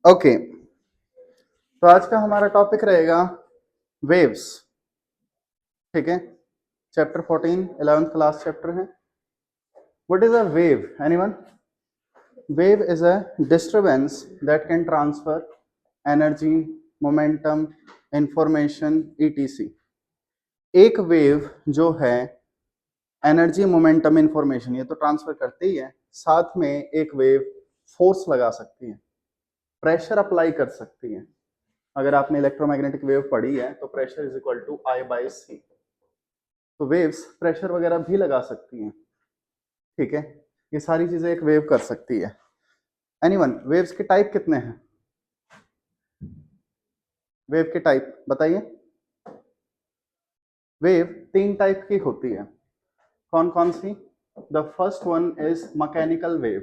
Okay, तो आज का हमारा टॉपिक रहेगा वेव्स। ठीक है, चैप्टर 14 11th क्लास चैप्टर है। What is a wave? Anyone? Wave is a disturbance that can transfer energy, momentum, information etc. एक वेव जो है एनर्जी, मोमेंटम, इंफॉर्मेशन ये तो ट्रांसफर करती ही है, साथ में एक वेव फोर्स लगा सकती है, प्रेशर अप्लाई कर सकती है। अगर आपने इलेक्ट्रोमैग्नेटिक वेव पढ़ी है तो pressure is equal to I by C. तो वेव्स प्रेशर वगैरह भी लगा सकती हैं। ठीक है, ये सारी चीजें एक वेव कर सकती है। एनीवन, वेव्स के टाइप कितने हैं? वेव के टाइप बताइए। वेव 3 टाइप की होती है। कौन कौन सी? The first one is mechanical wave.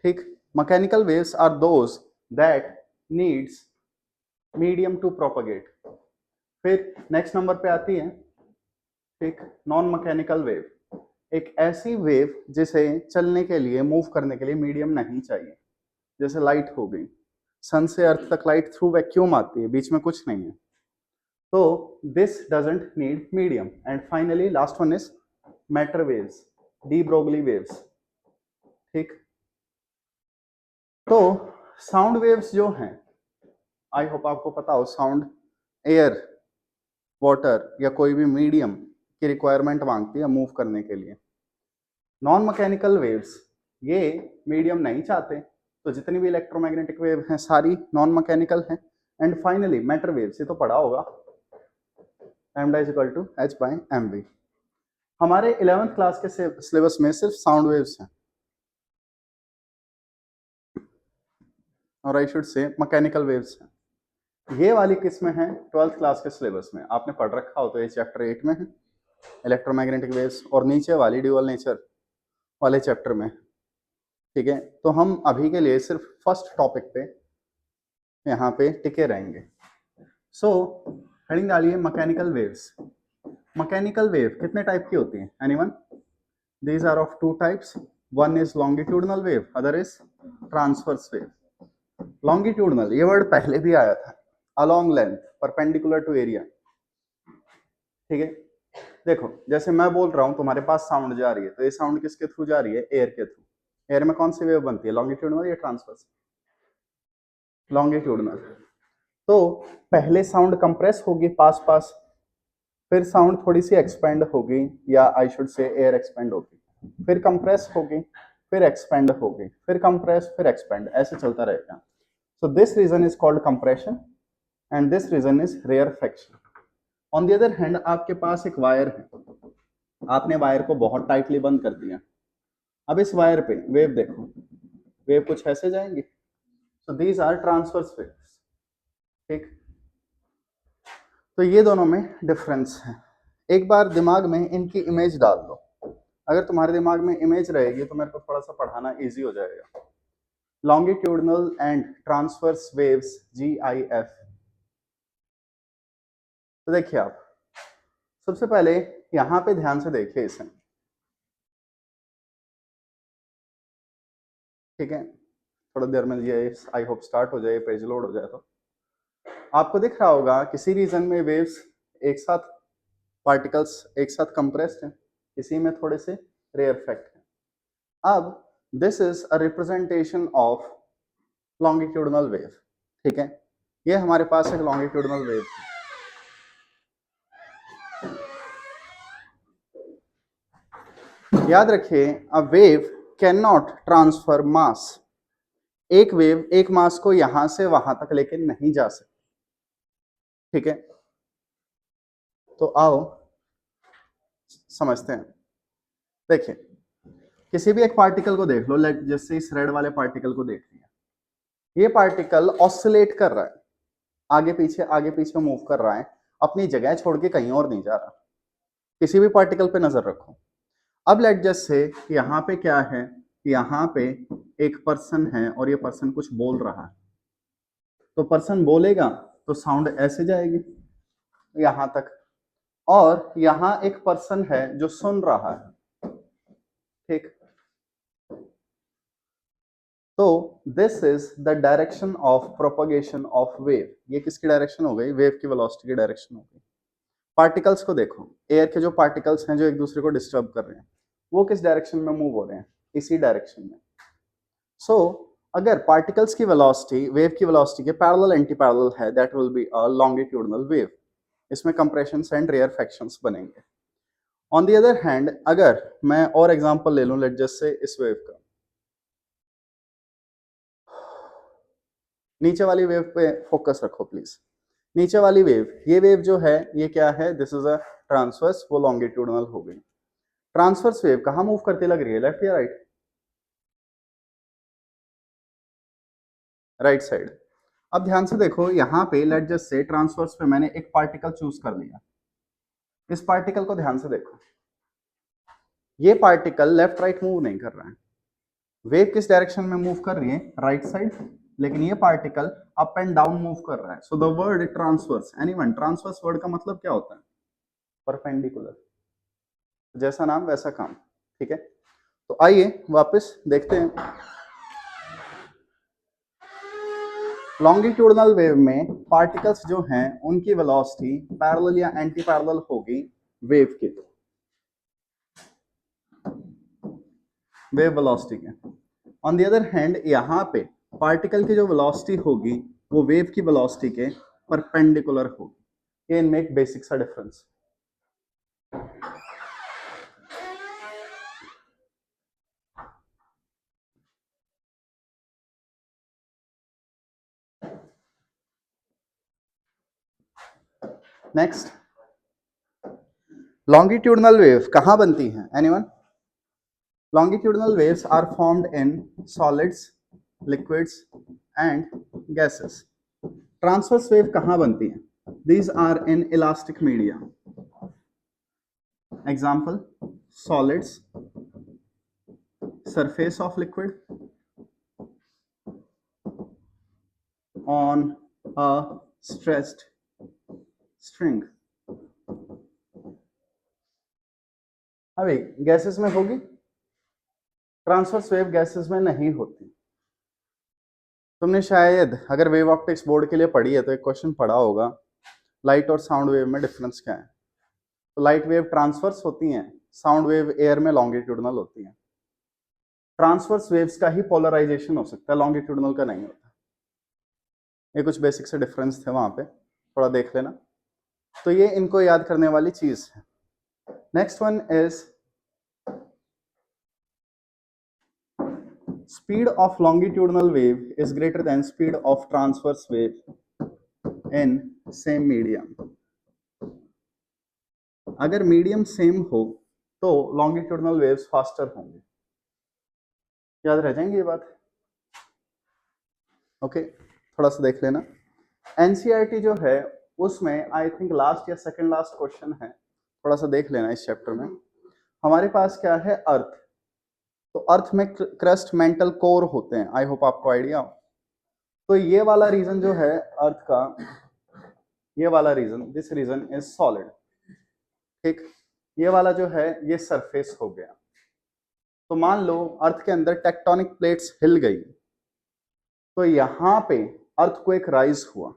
ठीक, mechanical waves are those that needs medium to propagate. फिर नेक्स्ट नंबर पे आती है, ठीक, नॉन मैकेनिकल वेव। एक ऐसी वेव जिसे चलने के लिए, मूव करने के लिए मीडियम नहीं चाहिए। जैसे लाइट हो गई, सन से अर्थ तक लाइट थ्रू वैक्यूम आती है, बीच में कुछ नहीं है, तो this doesn't need medium. And finally last one is matter waves, de Broglie waves. ठीक, तो साउंड वेव्स जो हैं, आई होप आपको पता हो, साउंड एयर, वाटर या कोई भी मीडियम की रिक्वायरमेंट मांगती है मूव करने के लिए। नॉन मैकेनिकल वेव्स ये मीडियम नहीं चाहते, तो जितनी भी इलेक्ट्रोमैग्नेटिक वेव हैं सारी नॉन मैकेनिकल हैं। एंड फाइनली मैटर वेव्स, ये तो पढ़ा होगा, lambda is equal to h by mv। हमारे 11th क्लास के सिलेबस में सिर्फ साउंड वेव्स हैं, और I should say mechanical waves हैं। ये वाली किस्में हैं 12th क्लास के सिलेबस में, आपने पढ़ रखा हो तो ये चैप्टर 8 में है, इलेक्ट्रोमैग्नेटिक वेव्स, और नीचे वाली ड्यूअल नेचर वाले चैप्टर में। ठीक है, तो हम अभी के लिए सिर्फ फर्स्ट टॉपिक पे यहाँ पे टिके रहेंगे। सो हेडिंग डालिए मैकेनिकल वेव्स। मैकेनिकल वेव कितने टाइप की होती हैं? Anyone? These are of 2 types, one is longitudinal wave, other is transverse wave. Longitudinal, ये वर्ड पहले भी आया था, along length, perpendicular to area. ठीक है, देखो जैसे मैं बोल रहा हूं तुम्हारे पास साउंड जा रही है, तो ये साउंड किसके थ्रू जा रही है? एयर के थ्रू। एयर में कौन सी वेव बनती है, लॉन्गिट्यूडनल या ट्रांसवर्स? लॉन्गिट्यूडनल। तो पहले साउंड कंप्रेस होगी पास पास, फिर साउंड थोड़ी सी एक्सपेंड होगी, या I should say air expand होगी, फिर कंप्रेस होगी, फिर एक्सपेंड होगी, फिर कंप्रेस, फिर एक्सपेंड, ऐसे चलता रहेगा। So this region is called compression and this region is rarefaction. On the other hand आपके पास एक वायर है, आपने वायर को बहुत टाइटली बंद कर दिया, अब इस वायर पे वेव देखो, वेव कुछ ऐसे जाएंगे, so these are transverse waves. ठीक, तो ये दोनों में डिफरेंस है। एक बार दिमाग में इनकी इमेज डाल दो, अगर तुम्हारे दिमाग में इमेज रहेगी तो मेरे को थोड़ा सा पढ़ाना इजी हो जाएगा। Longitudinal and transverse waves, GIF। तो देखिए आप, सबसे पहले यहां पे ध्यान से देखिए इसे। ठीक है, थोड़ा देर में ये आई होप स्टार्ट हो जाए, पेज लोड हो जाए, तो आपको दिख रहा होगा किसी रीजन में वेव्स एक साथ, पार्टिकल्स एक साथ कंप्रेस्ड हैं, इसी में थोड़े से रेयरफेक्ट हैं। अब this is a representation of longitudinal wave. ठीक है, ये हमारे पास एक लॉन्गिट्यूडनल वेव है। याद रखिए, a wave can not transfer mass. एक वेव एक मास को यहां से वहां तक लेके नहीं जा सकती। ठीक है, तो आओ समझते हैं। देखिए, किसी भी एक पार्टिकल को देख लो, जैसे इस रेड वाले पार्टिकल को देख लिया, ये पार्टिकल ऑसिलेट कर रहा है, आगे पीछे मूव कर रहा है, अपनी जगह छोड़ के कहीं और नहीं जा रहा। किसी भी पार्टिकल पे नजर रखो। अब लेट जस्ट से यहाँ पे क्या है, यहाँ पे एक पर्सन है और ये पर्सन कुछ बोल रहा है, तो पर्सन बोलेगा तो साउंड ऐसे जाएगी यहां तक, और यहाँ एक पर्सन है जो सुन रहा है। ठीक, तो this is the direction of propagation of wave. ये किसकी डायरेक्शन हो गई? वेव की वेलोसिटी की डायरेक्शन हो गई। पार्टिकल्स को देखो, एयर के जो पार्टिकल्स हैं जो एक दूसरे को डिस्टर्ब कर रहे हैं, वो किस डायरेक्शन में मूव हो रहे हैं? इसी डायरेक्शन में। सो अगर पार्टिकल्स की वेलोसिटी वेव की वेलोसिटी के पैरेलल एंटी पैरेलल है, that will be a longitudinal wave. इसमें कंप्रेशंस एंड रेयरफैक्शंस बनेंगे। ऑन द अदर हैंड, अगर मैं और एग्जांपल ले लूं, लेट जस्ट से इस वेव का, नीचे वाली वेव पे फोकस रखो प्लीज। नीचे वाली वेव, ये वेव जो है ये क्या है? दिस इज अ ट्रांसवर्स, वो लॉन्गिट्यूडनल हो गई। ट्रांसवर्स वेव कहां मूव करती लग रही है? लेफ्ट या राइट? Right side. अब ध्यान से देखो, यहां पे लेट जस्ट से ट्रांसवर्स पे मैंने एक पार्टिकल चूज कर लिया। इस पार्टिकल को ध्यान से देखो, ये पार्टिकल लेफ्ट राइट मूव नहीं कर रहा है। वेव किस डायरेक्शन में मूव कर रही है? Right side. लेकिन ये particle up and down move कर रहा है। So the word transverse, anyone, transverse word का मतलब क्या होता है? परपेंडिकुलर। जैसा नाम वैसा काम, ठीक है। तो आइए वापस देखते हैं। लॉन्गिट्यूडनल वेव में पार्टिकल्स जो हैं उनकी वेलोसिटी पैरेलल या एंटी पैरेलल होगी वेव के, वेव वेलोसिटी के। ऑन द अदर हैंड, यहां पे पार्टिकल की जो वेलोसिटी होगी वो वेव की वेलोसिटी के परपेंडिकुलर होगी। ये इनमें एक बेसिक सा डिफरेंस। नेक्स्ट, लॉन्गिट्यूडनल वेव कहां बनती है? Anyone? Longitudinal waves are formed in solids, liquids and gases. Transverse wave कहां बनती है? These are in elastic media. Example, solids, surface of liquid, on a stressed string। अभी gases में होगी? Transverse wave gases में नहीं होती। तुमने शायद अगर वेव ऑप्टिक्स बोर्ड के लिए पढ़ी है तो एक क्वेश्चन पढ़ा होगा, लाइट और साउंड वेव में डिफरेंस क्या है? तो लाइट वेव ट्रांसवर्स होती हैं, साउंड वेव एयर में लॉन्गिट्यूडनल होती है। ट्रांसवर्स वेव्स का ही पोलराइजेशन हो सकता है, लॉन्गिट्यूडनल का नहीं होता। ये कुछ बेसिक से डिफरेंस थे वहां पे, थोड़ा देख लेना। तो ये इनको याद करने वाली चीज है। Next one is speed of longitudinal wave is greater than speed of transverse wave in same medium। अगर मीडियम सेम हो तो लॉन्गिट्यूडनल वेव्स फास्टर होंगे। याद रह जाएंगे ये बात? ओके, थोड़ा सा देख लेना। एनसीईआरटी जो है उसमें आई थिंक लास्ट या सेकंड लास्ट क्वेश्चन है, थोड़ा सा देख लेना। इस चैप्टर में हमारे पास क्या है? अर्थ। तो अर्थ में क्रस्ट, मेंटल कोर होते हैं। आई होप आपको आइडिया हो। तो ये वाला रीजन जो है अर्थ का, ये वाला region, this region is solid, ठीक। ये वाला जो है ये सरफेस हो गया। तो मान लो अर्थ के अंदर टेक्टोनिक प्लेट्स हिल गई, तो यहां पे अर्थक्वेक राइज हुआ।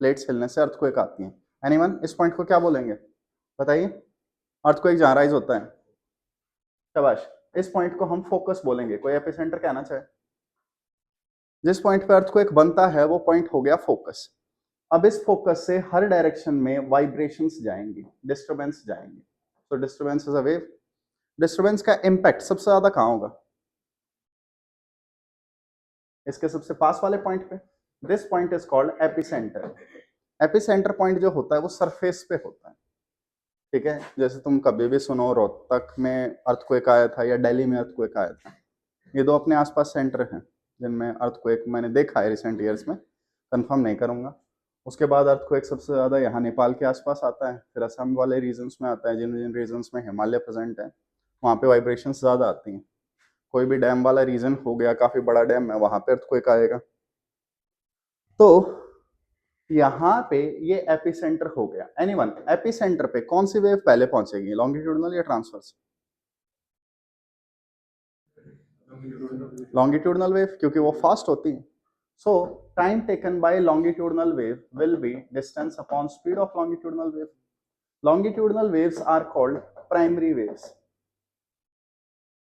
प्लेट्स हिलने से अर्थक्वेक आती है। एनीवन, इस पॉइंट को क्या बोलेंगे? बताइए। अर्थक्वेक जहां राइज होता है, शाबाश। इस पॉइंट को हम फोकस बोलेंगे। कोई एपिसेंटर कहना चाहे? जिस पॉइंट पे अर्थक्वेक बनता है वो पॉइंट हो गया फोकस। अब इस फोकस से हर डायरेक्शन में वाइब्रेशंस जाएंगी, डिस्टरबेंस जाएंगे। तो disturbance is a wave. Disturbance का इंपैक्ट सबसे ज्यादा कहां होगा? इसके सबसे पास वाले पॉइंट पे। This point is called epicentre. Epicentre point जो होता है वो सरफेस पे होता है, ठीक है। जैसे तुम कभी भी सुनो रोहतक में अर्थक्वेक आया था या दिल्ली में अर्थक्वेक आया था, ये दो अपने आसपास सेंटर हैं जिनमें अर्थक्वेक मैंने देखा है रिसेंट ईयर्स में, कंफर्म नहीं करूंगा। उसके बाद अर्थक्वेक सबसे ज़्यादा यहाँ नेपाल के आसपास आता है, फिर असम वाले रीजन्स में आता है। जिन जिन रीजन्स में हिमालय प्रेजेंट है वहाँ पे वाइब्रेशंस ज़्यादा आती हैं। कोई भी डैम वाला रीजन हो गया, काफ़ी बड़ा डैम है, वहाँ पे अर्थक्वेक आएगा। तो यहाँ पे ये एपिसेंटर हो गया। एनीवन, एपिसेंटर पे कौन सी वेव पहले पहुंचेगी, लॉन्गिट्यूडनल या ट्रांसवर्स? लॉन्गिट्यूडनल वेव, क्योंकि वो फास्ट होती है. So time taken by longitudinal wave will be distance upon speed of longitudinal wave. Longitudinal waves are called primary waves.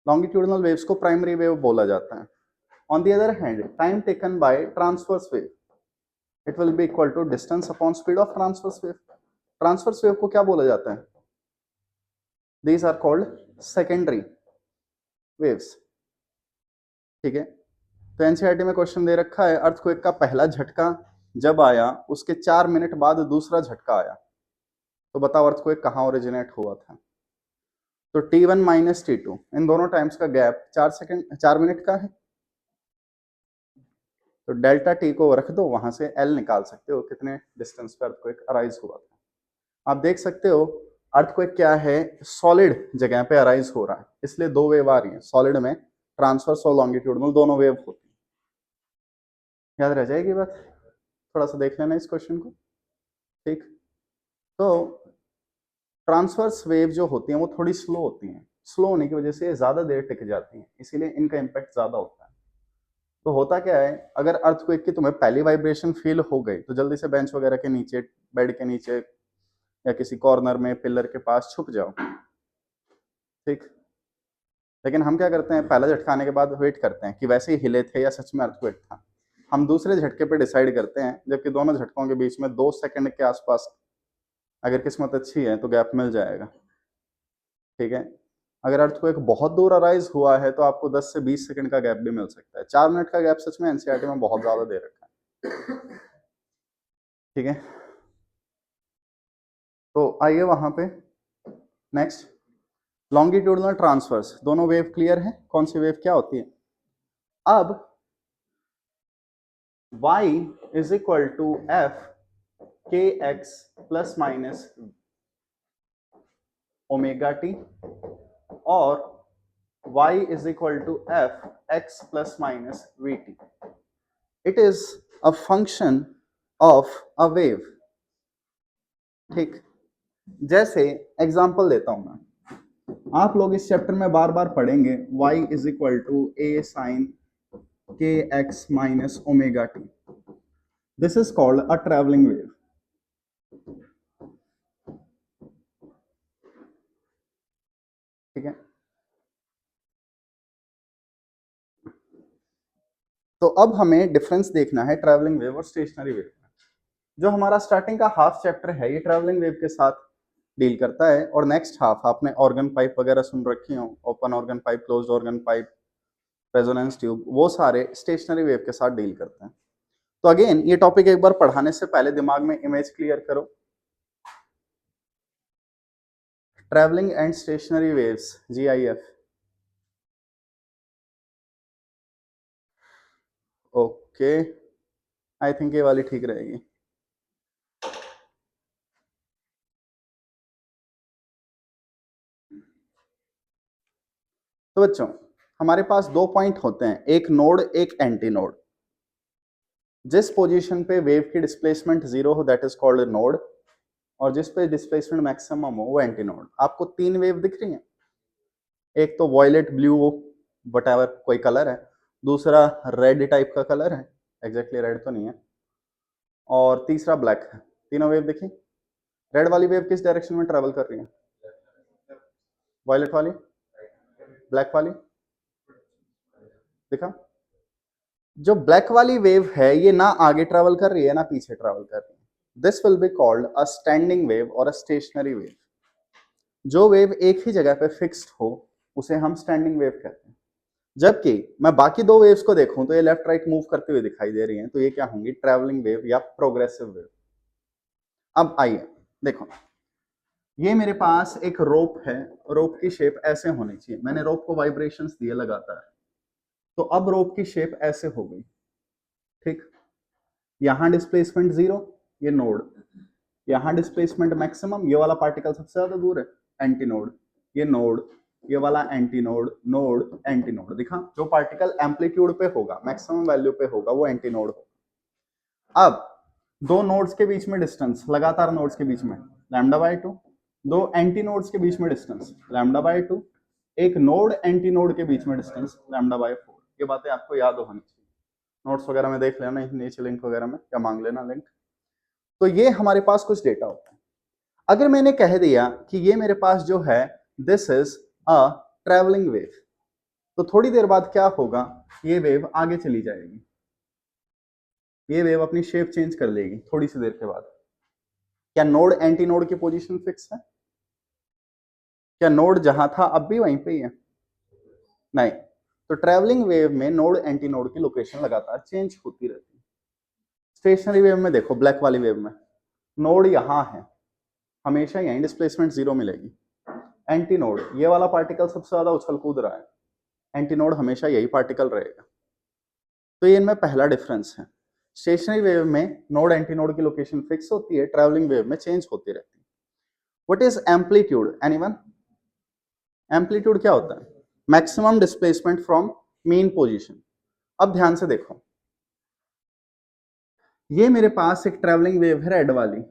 Longitudinal waves को primary wave बोला जाता है. On the other hand, time taken by transverse wave, it will be equal to distance upon speed of transverse wave. Transverse wave को क्या बोला जाता है? These are called secondary waves. ठीक है. तो एनसीईआरटी में क्वेश्चन दे रखा है, अर्थक्वेक का पहला झटका जब आया उसके 4 मिनट बाद दूसरा झटका आया, तो बताओ अर्थक्वेक कहाँ ओरिजिनेट हुआ था? तो T1 माइनस T2, इन दोनों टाइम्स का गैप 4 मिनट का है. तो डेल्टा टी को रख दो, वहां से L निकाल सकते हो कितने डिस्टेंस पर अर्थक्वेक अराइज हुआ था. आप देख सकते हो अर्थक्वेक क्या है, सॉलिड जगह पे अराइज हो रहा है, इसलिए दो वेव आ रही है. सॉलिड में ट्रांसवर्स और लॉन्गिट्यूडनल दोनों वेव होती है. याद रह जाएगी बात? थोड़ा सा देख लेना इस क्वेश्चन को. ठीक. तो ट्रांसवर्स वेव जो होती हैं वो थोड़ी स्लो होती हैं. स्लो होने की वजह से ज्यादा देर टिक जाती हैं, इसीलिए इनका इम्पैक्ट ज्यादा होता है. तो होता क्या है, अगर अर्थक्वेक की तुम्हें पहली वाइब्रेशन फील हो गई तो जल्दी से बेंच वगैरह के नीचे, बेड के नीचे या किसी कॉर्नर में पिलर के पास छुप जाओ. ठीक. लेकिन हम क्या करते हैं, पहला झटका आने के बाद वेट करते हैं कि वैसे ही हिले थे या सच में अर्थक्वेक था. हम दूसरे झटके पे डिसाइड करते हैं, जबकि दोनों झटकों के बीच में 2 सेकंड के आसपास अगर किस्मत अच्छी है तो गैप मिल जाएगा. ठीक है. अगर अर्थक्वेक बहुत दूर अराइज हुआ है तो आपको 10 से 20 सेकंड का गैप भी मिल सकता है. 4 मिनट का गैप सच में एनसीईआरटी में बहुत ज्यादा दे रखा है. ठीक है. तो आइए वहां पे नेक्स्ट, लॉन्गिट्यूडनल ट्रांसवर्स, दोनों वेव क्लियर है कौन सी वेव क्या होती है. अब y is equal to f k x plus minus omega t और y is equal to f x plus minus vt. It is a function of a wave. ठीक. जैसे एग्जांपल देता हूं मैं, आप लोग इस चैप्टर में बार बार पढ़ेंगे y is equal to a sin kx minus omega t. This is called a traveling wave. ठीक है. तो अब हमें डिफरेंस देखना है ट्रैवलिंग वेव और स्टेशनरी वेव में. जो हमारा स्टार्टिंग का हाफ चैप्टर है ये ट्रैवलिंग वेव के साथ डील करता है, और नेक्स्ट हाफ आपने ऑर्गन पाइप वगैरह सुन रखी हो, open organ pipe, closed organ pipe, resonance tube, वो सारे स्टेशनरी वेव के साथ डील करते हैं. तो अगेन ये टॉपिक एक बार पढ़ाने से पहले दिमाग में इमेज क्लियर करो. Travelling and stationery waves, GIF. Okay, I think ये वाली ठीक रहेगी. तो बच्चों हमारे पास 2 पॉइंट होते हैं, एक नोड एक एंटी नोड. जिस पोजीशन पे वेव की डिस्प्लेसमेंट 0 हो दैट इज कॉल्ड नोड, और जिस पे डिस्प्लेसमेंट मैक्सिमम हो वो एंटी नोड. आपको 3 वेव दिख रही हैं. एक तो वॉयलेट, ब्लू, वटएवर कोई कलर है, दूसरा रेड टाइप का कलर है, एग्जैक्टली रेड तो नहीं है, और तीसरा ब्लैक है. तीनों वेव देखी. रेड वाली वेव किस डायरेक्शन में ट्रेवल कर रही है? वॉयलेट वाली, ब्लैक वाली दिखा. जो ब्लैक वाली वेव है ये ना आगे ट्रेवल कर रही है ना पीछे ट्रेवल कर रही है. This will be called a standing wave और अ स्टेशनरी वेव. जो वेव एक ही जगह पे फिक्स्ड हो उसे हम स्टैंडिंग वेव कहते हैं. जबकि मैं बाकी 2 वेव्स को देखूं तो ये लेफ्ट राइट मूव करते हुए दिखाई दे रही हैं, तो ये क्या होंगी? ट्रैवलिंग वेव या प्रोग्रेसिव वेव. अब आइए देखो, ये मेरे पास एक रोप है, रोप की शेप ऐसे होनी चाहिए. मैंने रोप को वाइब्रेशंस दिए लगातार, तो अब रोप की शेप ऐसे हो गई. ठीक. यहां डिस्प्लेसमेंट 0, ये नोड. यहां डिस्प्लेसमेंट मैक्सिमम, ये वाला पार्टिकल सबसे ज्यादा दूर है, एंटी नोड. ये नोड, ये वाला anti node, node, anti node. दिखा, जो पार्टिकल एम्पलीट्यूड पे होगा, मैक्सिमम वैल्यू पे होगा, वो एंटी नोड होगा. अब 2 नोड्स के बीच में डिस्टेंस, लगातार नोड्स के बीच में लैम्डा बाय 2. 2 एंटी नोड्स के बीच में डिस्टेंस लैम्डा बाय 2. एक नोड एंटी नोड के बीच में डिस्टेंस λ/4। ये बातें आपको याद होनी चाहिए, नोट्स वगैरह में देख लेना, नीचे लिंक वगैरह में या मांग लेना लिंक। तो ये हमारे पास कुछ डेटा होता है। अगर मैंने कह दिया कि ये मेरे पास जो है this is a travelling wave, तो थोड़ी देर बाद क्या होगा, ये वेव आगे चली जाएगी, ये वेव अपनी शेप चेंज कर लेगी थोड़ी सी देर के बाद। क्या नोड एंटी नोड की पोजीशन फिक्स है? क्या नोड जहां था अब भी वहीं पे ही है? नहीं। तो ट्रैवलिंग वेव में नोड एंटी नोड की लोकेशन लगातार चेंज होती रहती है। स्टेशनरी वेव में देखो, ब्लैक वाली वेव में नोड यहां है, हमेशा यहीं डिस्प्लेसमेंट 0 मिलेगी। एंटी नोड, ये वाला पार्टिकल सबसे ज्यादा उछल कूद रहा है, एंटी नोड हमेशा यही पार्टिकल रहेगा। तो ये इनमें पहला डिफरेंस है। स्टेशनरी वेव में नोड एंटी नोड की लोकेशन फिक्स होती है, ट्रैवलिंग वेव में चेंज होती रहती है। What is amplitude? Anyone? Amplitude क्या होता है? Maximum displacement from mean position. अब ध्यान से देखो, ये मेरे पास एक ट्रैवलिंग वेव है रेड वाली,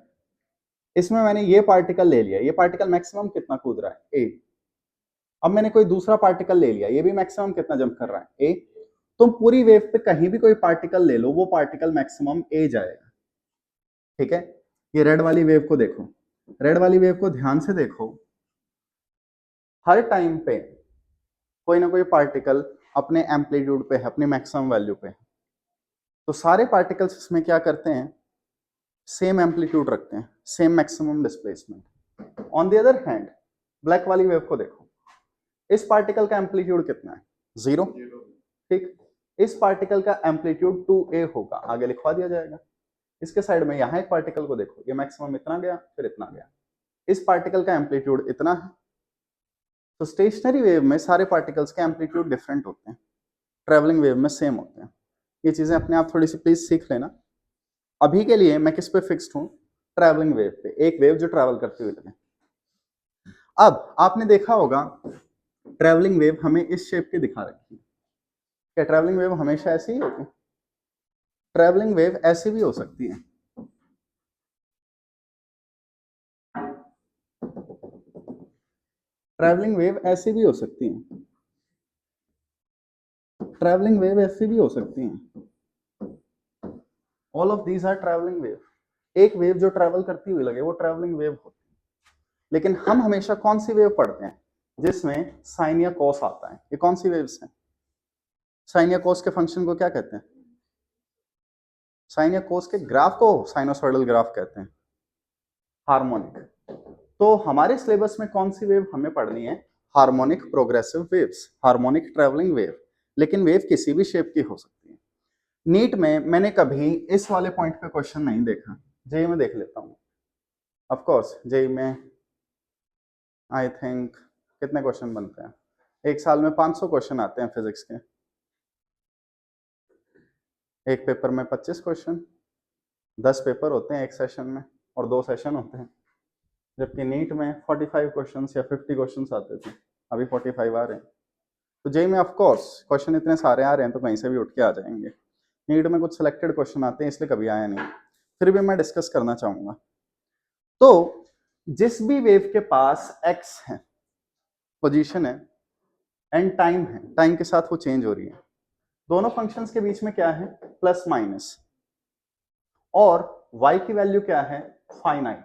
इसमें मैंने ये पार्टिकल ले लिया, ये पार्टिकल मैक्सिमम कितना कूद रहा है? ए। अब मैंने कोई दूसरा पार्टिकल ले लिया, ये भी मैक्सिमम कितना जंप कर रहा है? ए। तुम पूरी वेव पे कहीं भी कोई पार्टिकल ले लो, वो पार्टिकल मैक्सिमम ए जाएगा, ठीक है? ये रेड वाली वेव को देखो, रेड वाली वेव को ध्यान से देखो, हर टाइम पे कोई ना कोई पार्टिकल अपने एम्पलीट्यूड पे है, अपनी मैक्सिमम वैल्यू पे है। तो सारे पार्टिकल्स इसमें क्या करते हैं? सेम एम्पलीट्यूड रखते हैं, same maximum displacement. On the other hand black वाली वेव को देखो, इस पार्टिकल का एम्पलीट्यूड कितना है? 0, ठीक। इस पार्टिकल का एम्पलीट्यूड 2a होगा, आगे लिखवा दिया जाएगा। इसके साइड में यहां एक पार्टिकल को देखो, ये मैक्सिमम इतना गया, फिर इतना गया, इस पार्टिकल का एम्पलीट्यूड इतना है। तो स्टेशनरी वेव में सारे पार्टिकल्स के एम्पलीट्यूड डिफरेंट होते हैं, ट्रैवलिंग वेव में सेम होते हैं। ये चीजें अपने आप थोड़ी सी प्लीज सीख लेना। अभी के लिए मैं किस पे फिक्स्ड हूं? ट्रैवलिंग वेव पे, एक वेव जो ट्रैवल करती हुई लगे। अब आपने देखा होगा ट्रैवलिंग वेव हमें इस शेप की दिखा रखी है। क्या ट्रैवलिंग वेव हमेशा ऐसी ही होती? ट्रैवलिंग वेव ऐसी भी हो सकती है, ट्रैवलिंग वेव ऐसी भी हो सकती है, ट्रैवलिंग वेव ऐसी भी हो सकती है। All of these are travelling wave. एक वेव जो ट्रैवल करती हुई लगे वो ट्रैवलिंग वेव होती है। लेकिन हम हमेशा कौन सी वेव पढ़ते हैं? जिसमें साइन या कॉस आता है। ये कौन सी वेव्स हैं? साइन या कॉस के फंक्शन को क्या कहते हैं? साइन या कोस के ग्राफ को साइनोसॉइडल ग्राफ कहते हैं, हार्मोनिक। तो हमारे सिलेबस में कौन सी वेव हमें पढ़नी है? Harmonic progressive waves, harmonic travelling wave. लेकिन वेव किसी भी शेप की हो सकती है। नीट में मैंने कभी इस वाले पॉइंट पे क्वेश्चन नहीं देखा, जेई में देख लेता हूँ। ऑफ कोर्स जेई में आई थिंक कितने क्वेश्चन बनते हैं? एक साल में 500 क्वेश्चन आते हैं फिजिक्स के, एक पेपर में 25 क्वेश्चन, 10 पेपर होते हैं एक सेशन में और 2 सेशन होते हैं। जबकि नीट में 45 क्वेश्चन या 50 क्वेश्चन आते थे, अभी 45 आ रहे हैं। तो जेई में ऑफ कोर्स क्वेश्चन इतने सारे आ रहे हैं तो कहीं से भी उठ के आ जाएंगे। नीट में कुछ सिलेक्टेड क्वेश्चन आते हैं इसलिए कभी आया नहीं, फिर भी मैं डिस्कस करना चाहूंगा। तो जिस भी वेव के पास x है, पोजीशन है, एंड टाइम है, टाइम के साथ वो चेंज हो रही है, दोनों फंक्शंस के बीच में क्या है? Plus minus. और y की वैल्यू क्या है? फाइनाइट।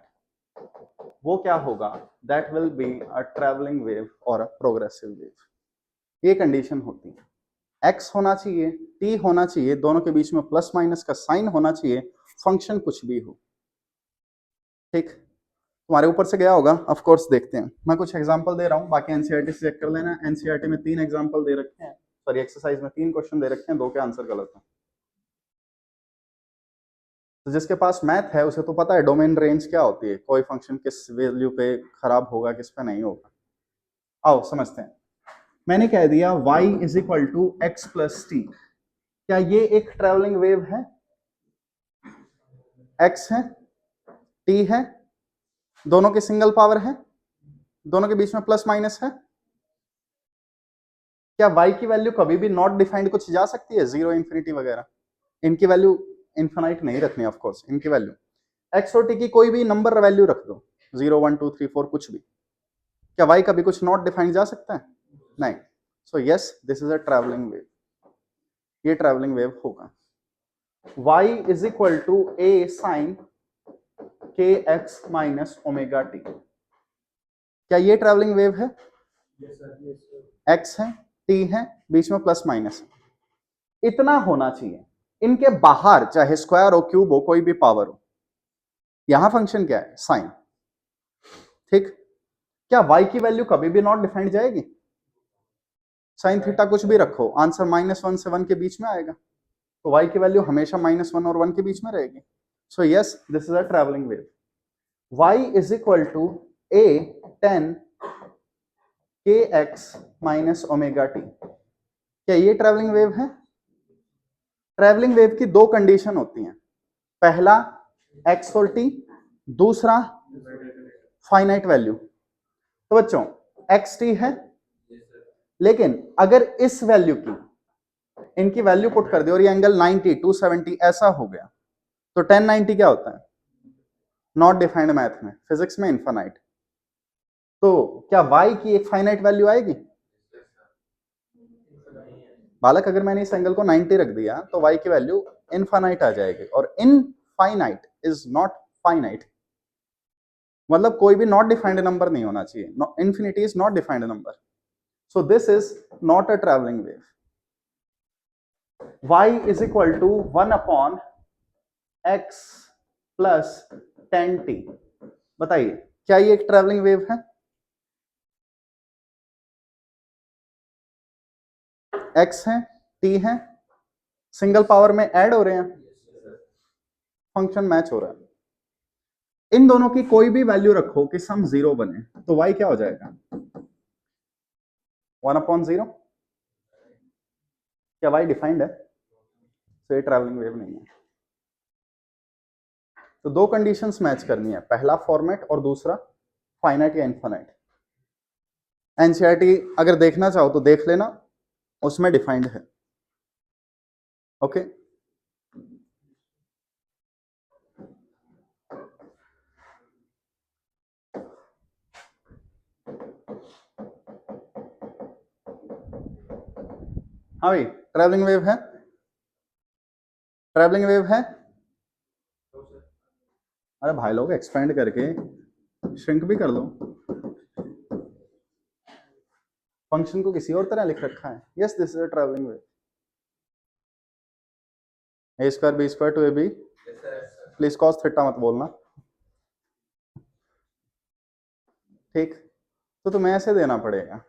वो क्या होगा? That will be a travelling wave और अ प्रोग्रेसिव वेव। ये कंडीशन होती है। x होना चाहिए, t होना चाहिए, दोनों के बीच में प्लस माइनस का साइन होना चाहिए, फंक्शन कुछ भी हो, ठीक। तुम्हारे ऊपर से गया होगा, ऑफ कोर्स देखते हैं। मैं कुछ एग्जांपल दे रहा हूं, बाकी एनसीईआरटी से चेक कर लेना। एनसीईआरटी में 3 एग्जांपल दे रखे हैं, सॉरी एक्सरसाइज में 3 क्वेश्चन दे रखे हैं, 2 के आंसर गलत है। तो जिसके पास मैथ है उसे तो पता है डोमेन रेंज क्या होती है, कोई फंक्शन किस वैल्यू पे खराब होगा, किस पे नहीं होगा। आओ समझते हैं। मैंने कह दिया y is equal to x plus t. क्या ये एक ट्रेवलिंग वेव है? x है, t है, दोनों के सिंगल पावर है, दोनों के बीच में प्लस माइनस है। क्या y की वैल्यू कभी भी नॉट डिफाइंड कुछ जा सकती है, 0 इंफिनिटी वगैरह? इनकी वैल्यू इनफाइनाइट नहीं रखनी ऑफ कोर्स, इनकी वैल्यू x और t की कोई भी नंबर वैल्यू रख दो, 0 1 2 3 4 कुछ भी। क्या y कभी कुछ नॉट डिफाइंड जा सकता है? नहीं, so yes this is a travelling wave, ये ट्रैवलिंग वेव होगा। y is equal to a sine के एक्स माइनस ओमेगा टी, क्या ये ट्रैवलिंग वेव है? x है, t है, बीच में प्लस माइनस, इतना होना चाहिए। इनके बाहर चाहे स्क्वायर हो, क्यूब हो, कोई भी पावर हो, यहां फंक्शन क्या है? साइन। ठीक, क्या y की वैल्यू कभी भी नॉट डिफाइंड जाएगी? साइन थीटा कुछ भी रखो, आंसर -1 से 1 के बीच में आएगा, तो y की वैल्यू हमेशा -1 और 1 के बीच में रहेगी। So yes this is a travelling wave. y is equal to a tan के एक्स माइनस ओमेगा टी, क्या ये ट्रैवलिंग वेव है? ट्रैवलिंग वेव की दो कंडीशन होती हैं, पहला x और t, दूसरा फाइनाइट वैल्यू। तो बच्चों x t है, लेकिन अगर इस वैल्यू की इनकी वैल्यू पुट कर दे और ये एंगल 90 270 ऐसा हो गया, तो 1090 क्या होता है? नॉट डिफाइंड मैथ में, फिजिक्स में इनफाइनाइट। तो क्या y की एक फाइनाइट वैल्यू आएगी? बालक अगर मैंने इस एंगल को 90 रख दिया तो y की वैल्यू इनफाइनाइट आ जाएगी, और इनफाइनाइट इज नॉट फाइनाइट, मतलब कोई भी नॉट डिफाइंड नंबर नहीं होना चाहिए, infinity is not defined number, so this is not a travelling wave. y is equal to 1 upon x plus 10t, बताइए क्या ये एक ट्रैवलिंग वेव है? x है, t है, सिंगल पावर में ऐड हो रहे हैं, फंक्शन मैच हो रहा है, इन दोनों की कोई भी वैल्यू रखो कि सम 0 बने, तो y क्या हो जाएगा? 1/0। क्या y डिफाइंड है? तो ये ट्रैवलिंग वेव नहीं है। तो दो कंडीशंस मैच करनी है, पहला फॉर्मेट और दूसरा फाइनाइट या इनफाइनाइट। एनसीईआरटी अगर देखना चाहो तो देख लेना, उसमें डिफाइंड है। ओके, हाँ भाई ट्रैवलिंग वेव है, ट्रैवलिंग वेव है। अरे भाई लोग एक्सपेंड करके श्रिंक भी कर लो, फंक्शन को किसी और तरह लिख रखा है। Yes this is a travelling wave. A square b square two a b, please cos theta मत बोलना, ठीक? तो तुम्हें ऐसे देना पड़ेगा।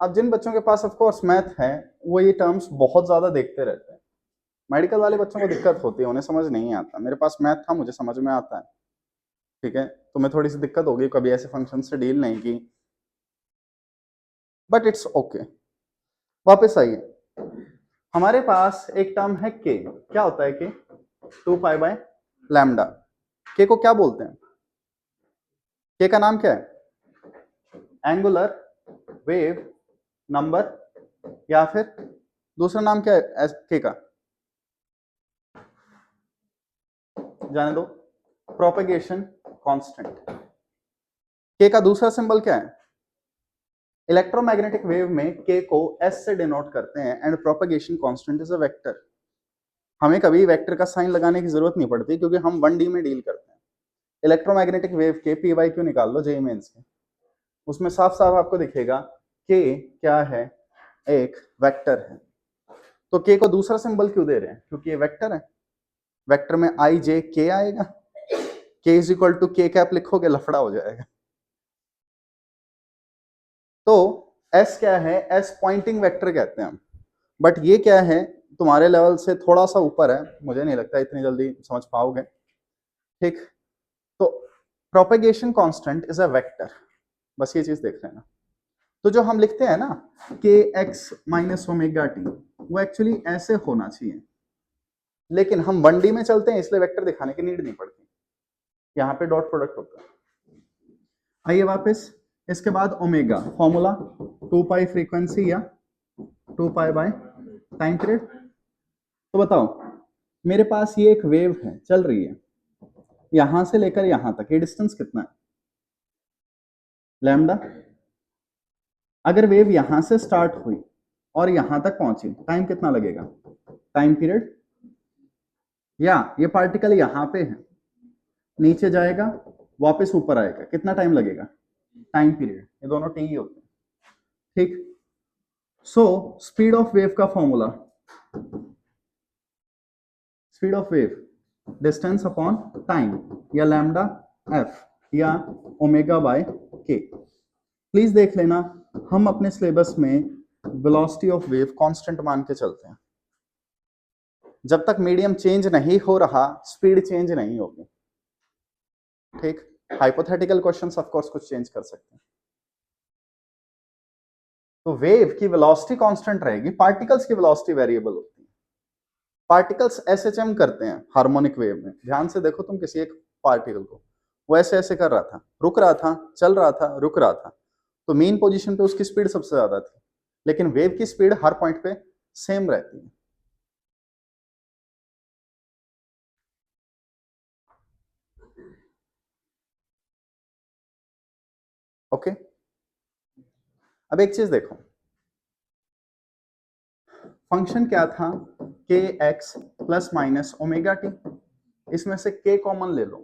अब जिन बच्चों के पास ऑफ कोर्स मैथ है वो ये टर्म्स बहुत ज्यादा देखते रहते हैं, मेडिकल वाले बच्चों को दिक्कत होती है, उन्हें समझ नहीं आता। मेरे पास मैथ था, मुझे समझ में आता है, ठीक है? तुम्हें थोड़ी सी दिक्कत होगी, कभी ऐसे फंक्शन से डील नहीं की, बट इट्स ओके। वापस आइए, हमारे पास एक टर्म है के, क्या होता है के? 2π/λ। के को क्या बोलते हैं? के का नाम क्या है? एंगुलर वेव नंबर, या फिर दूसरा नाम क्या है के का? जाने दो, प्रोपेगेशन कांस्टेंट। के का दूसरा सिंबल क्या है? इलेक्ट्रोमैग्नेटिक वेव में के को एस से डिनोट करते हैं, and propagation constant is a vector. हमें कभी वेक्टर का साइन लगाने की जरूरत नहीं पड़ती, क्योंकि हम 1D में डील करते हैं। इलेक्ट्रोमैग्नेटिक वेव के पी वाई क्यों निकाल लो जेईई मेंस के, उसमें साफ साफ आपको दिखेगा के क्या है, एक वेक्टर है। तो के को दूसरा सिंबल क्यों दे रहे हैं? क्योंकि ये वेक्टर है, वेक्टर में आई जे के आएगा, के इज इक्वल टू के कैप लिखोगे लफड़ा हो जाएगा। तो एस क्या है? एस पॉइंटिंग वेक्टर कहते हैं हम, बट ये क्या है, तुम्हारे लेवल से थोड़ा सा ऊपर है, मुझे नहीं लगता इतनी जल्दी समझ पाओगे, ठीक? तो propagation constant is a vector, बस ये चीज देख लेना। तो जो हम लिखते हैं ना के एक्स माइनस ओमेगा टी, वो एक्चुअली ऐसे होना चाहिए, लेकिन हम 1D में चलते हैं इसलिए वेक्टर दिखाने की नीड नहीं पड़ती, यहाँ पे डॉट प्रोडक्ट होता है। आइए वापस, इसके बाद ओमेगा फॉर्मूला 2π फ्रीक्वेंसी या 2π टाइम पीरियड। तो बताओ, मेरे पास ये एक वेव है चल रही है, यहां से लेकर यहां तक, ये डिस्टेंस कितना है? लैम्डा। अगर वेव यहां से स्टार्ट हुई और यहां तक पहुंची, टाइम कितना लगेगा? टाइम पीरियड, या ये पार्टिकल यहां पे है, नीचे जाएगा, वापस ऊपर आएगा, कितना टाइम लगेगा? टाइम पीरियड, ये दोनों टी ही होते हैं, ठीक। सो स्पीड ऑफ वेव का formula, speed of wave distance upon time, या लैम्डा एफ, या ओमेगा बाय के। प्लीज देख लेना, हम अपने सिलेबस में वेलोसिटी ऑफ वेव कांस्टेंट मान के चलते हैं। जब तक मीडियम चेंज नहीं हो रहा, स्पीड चेंज नहीं होगी, ठीक। हाइपोथेटिकल क्वेश्चंस ऑफ कोर्स कुछ चेंज कर सकते हैं। तो वेव की वेलोसिटी कांस्टेंट रहेगी, पार्टिकल्स की वेलोसिटी वेरिएबल होती है। पार्टिकल्स एसएचएम करते हैं हार्मोनिक वेव में। ध्यान से देखो तुम किसी एक पार्टिकल को, वो ऐसे ऐसे कर रहा था, रुक रहा था, चल रहा था, रुक रहा था, तो मेन पोजीशन पे उसकी स्पीड सबसे ज्यादा थी, लेकिन वेव की स्पीड हर पॉइंट पे सेम रहती है। ओके, अब एक चीज देखो, फंक्शन क्या था? के x plus minus omega T, इसमें से के कॉमन ले लो,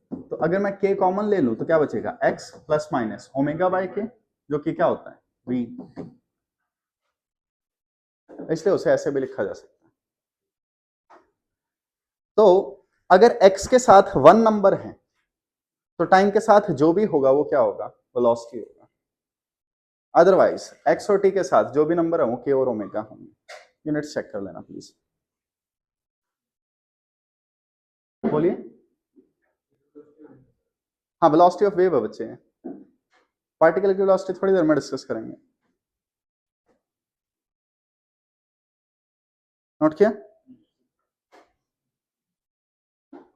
तो अगर मैं के कॉमन ले लूं तो क्या बचेगा? x plus minus omega by के, जो कि क्या होता है? v, इसलिए उसे ऐसे भी लिखा जा सकता है। तो अगर x के साथ 1 नंबर है तो टाइम के साथ जो भी होगा वो क्या होगा? वेलोसिटी होगा। अदरवाइज x और t के साथ जो भी नंबर है वो k और ओमेगा होंगे। यूनिट्स चेक कर लेना प्लीज, बोलिए। हाँ, वेलोसिटी ऑफ वेव है बच्चे, पार्टिकल की वेलोसिटी थोड़ी देर में डिस्कस करेंगे। नोट किया?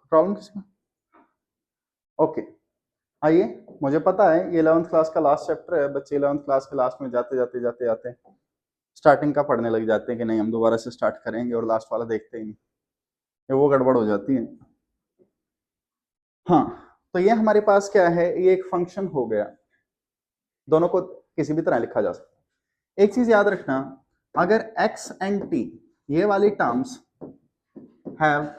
प्रॉब्लम किसमें? ओके, आइए, मुझे पता है ये 11th क्लास का लास्ट चैप्टर है, बच्चे 11th क्लास के लास्ट में जाते जाते जाते जाते स्टार्टिंग का पढ़ने लग जाते हैं कि नहीं हम दोबारा से स्टार्ट करेंगे, और लास्ट वाला देखते ही नहीं, ये वो गड़बड़ हो जाती है। हाँ, तो ये हमारे पास क्या है? ये एक फंक्शन हो गया, दोनों को किसी भी तरह लिखा जा सकता है। एक चीज याद रखना, अगर x एंड t ये वाली terms have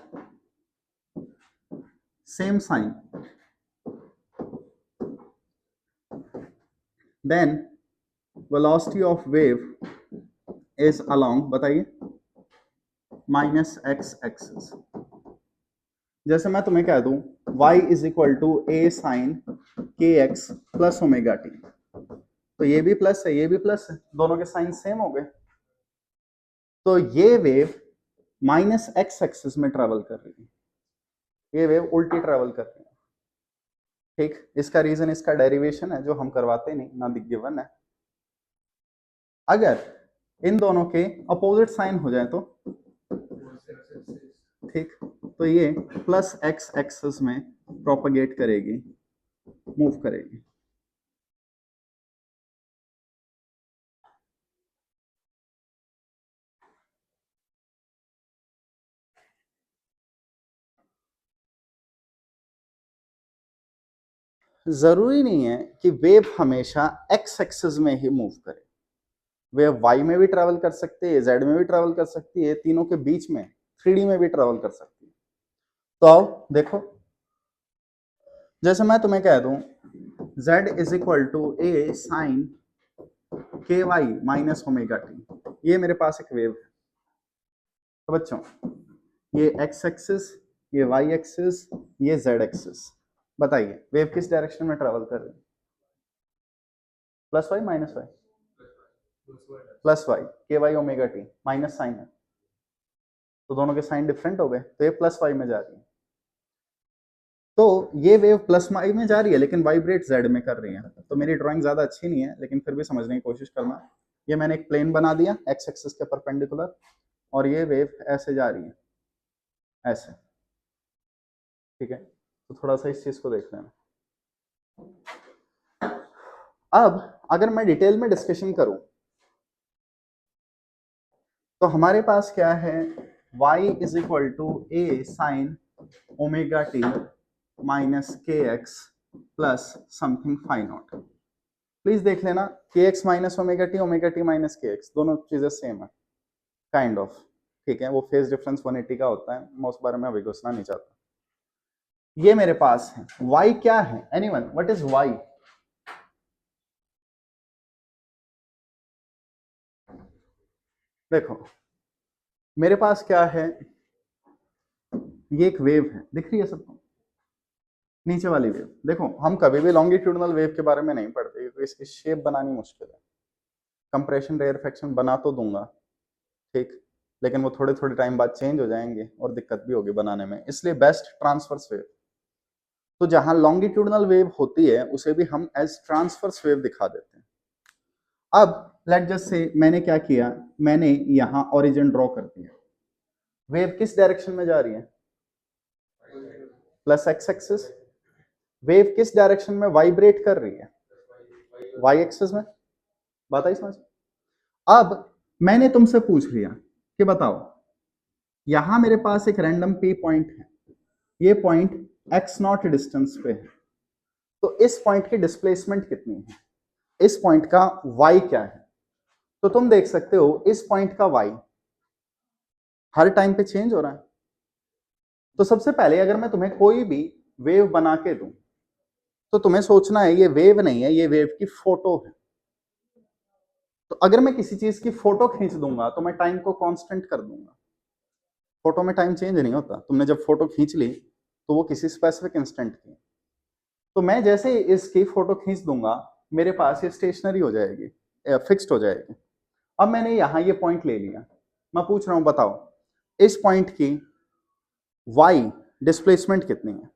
same sign, then velocity of wave is along, बताइए, माइनस एक्स एक्सिस। जैसे मैं तुम्हें कह दूं y is equal to a sine के एक्स प्लस ओमेगा टी, तो ये भी प्लस है, ये भी प्लस है, दोनों के साइन सेम हो गए, तो ये वेव माइनस एक्स एक्सिस में ट्रेवल कर रही है, ये वेव उल्टी ट्रेवल कर रही है, ठीक। इसका रीजन इसका डेरिवेशन है जो हम करवाते नहीं ना, गिवन है। अगर इन दोनों के अपोजिट साइन हो जाए तो, ठीक, तो ये प्लस एक्स एक्सिस में प्रोपगेट करेगी, मूव करेगी। जरूरी नहीं है कि वेव हमेशा एक्स एक्सिस में ही मूव करे, वेव वाई में भी ट्रेवल कर सकती है, जेड में भी ट्रेवल कर सकती है, तीनों के बीच में 3D में भी ट्रेवल कर सकती है। तो आओ देखो, जैसे मैं तुम्हें कह दूं z is equal to a sine के वाई माइनस ओमेगा टी, ये मेरे पास एक वेव है। तो बच्चों, ये x एक्सिस, ये y एक्सिस, ये z एक्सिस, बताइए वेव किस डायरेक्शन में ट्रेवल कर रही है? Plus y minus y? Plus y, k y omega t, minus sine है, तो दोनों के साइन डिफरेंट हो गए, तो ये प्लस वाई में जा रही है। तो ये वेव प्लस वाई में जा रही है लेकिन वाइब्रेट जेड में कर रही है। तो मेरी ड्राइंग ज्यादा अच्छी नहीं है, लेकिन फिर भी समझने की कोशिश करना। ये मैंने एक प्लेन बना दिया एक्स एक्सिस के परपेंडिकुलर, और ये वेव ऐसे जा रही है, ऐसे, ठीक है। तो थोड़ा सा इस चीज को देख लेना। अब अगर मैं डिटेल में डिस्कशन करूं तो हमारे पास क्या है? y is equal to a sine omega t minus k x plus something phi naught. Please देख लेना k x minus omega t minus k x, दोनों चीजें सेम है काइंड ऑफ, ठीक है। वो फेज डिफरेंस 180 का होता है, मैं उस बारे में अभी घुसना नहीं चाहता। ये मेरे पास है, y क्या है, एनीवन, व्हाट इज y? देखो मेरे पास क्या है, ये एक वेव है, दिख रही है सबको, नीचे वाली वेव। देखो हम कभी भी लॉन्गिट्यूडनल वेव के बारे में नहीं पढ़ते क्योंकि इसकी शेप बनानी मुश्किल है। कंप्रेशन रेयरफेक्शन बना तो दूंगा, ठीक, लेकिन वो थोड़े थोड़े टाइम बाद चेंज हो जाएंगे और दिक्कत भी होगी बनाने में, इसलिए बेस्ट ट्रांसवर्स वेव। तो जहां लॉन्गिट्यूडनल वेव होती है उसे भी हम एज ट्रांसवर्स वेव दिखा देते हैं। अब लेट जस्ट से मैंने क्या किया, मैंने यहां ओरिजिन ड्रॉ कर दिया। वेव किस डायरेक्शन में जा रही है, प्लस एक्स एक्सिस। वेव किस डायरेक्शन में वाइब्रेट कर रही है, वाई एक्सिस में। बात आई समझ? अब मैंने तुमसे पूछ लिया कि बताओ, यहां मेरे पास एक रैंडम पी पॉइंट है, ये पॉइंट एक्स नॉट डिस्टेंस पे है, तो इस पॉइंट की डिस्प्लेसमेंट कितनी है, इस पॉइंट का वाई क्या है? तो तुम देख सकते हो इस पॉइंट का वाई हर टाइम पे चेंज हो रहा है। तो सबसे पहले अगर मैं तुम्हें कोई भी वेव बना के दूं तो तुम्हें सोचना है ये वेव नहीं है, ये वेव की फोटो है। तो अगर मैं किसी चीज की फोटो खींच दूंगा तो मैं टाइम को कांस्टेंट कर दूंगा। फोटो में टाइम चेंज नहीं होता, तुमने जब फोटो खींच ली तो वो किसी स्पेसिफिक इंस्टेंट की। तो मैं जैसे इसकी फोटो खींच दूंगा मेरे पास ये स्टेशनरी हो जाएगी, फिक्स्ड हो जाएगी। अब मैंने यहां ये पॉइंट ले लिया, मैं पूछ रहा हूं बताओ इस पॉइंट की वाई डिस्प्लेसमेंट कितनी है?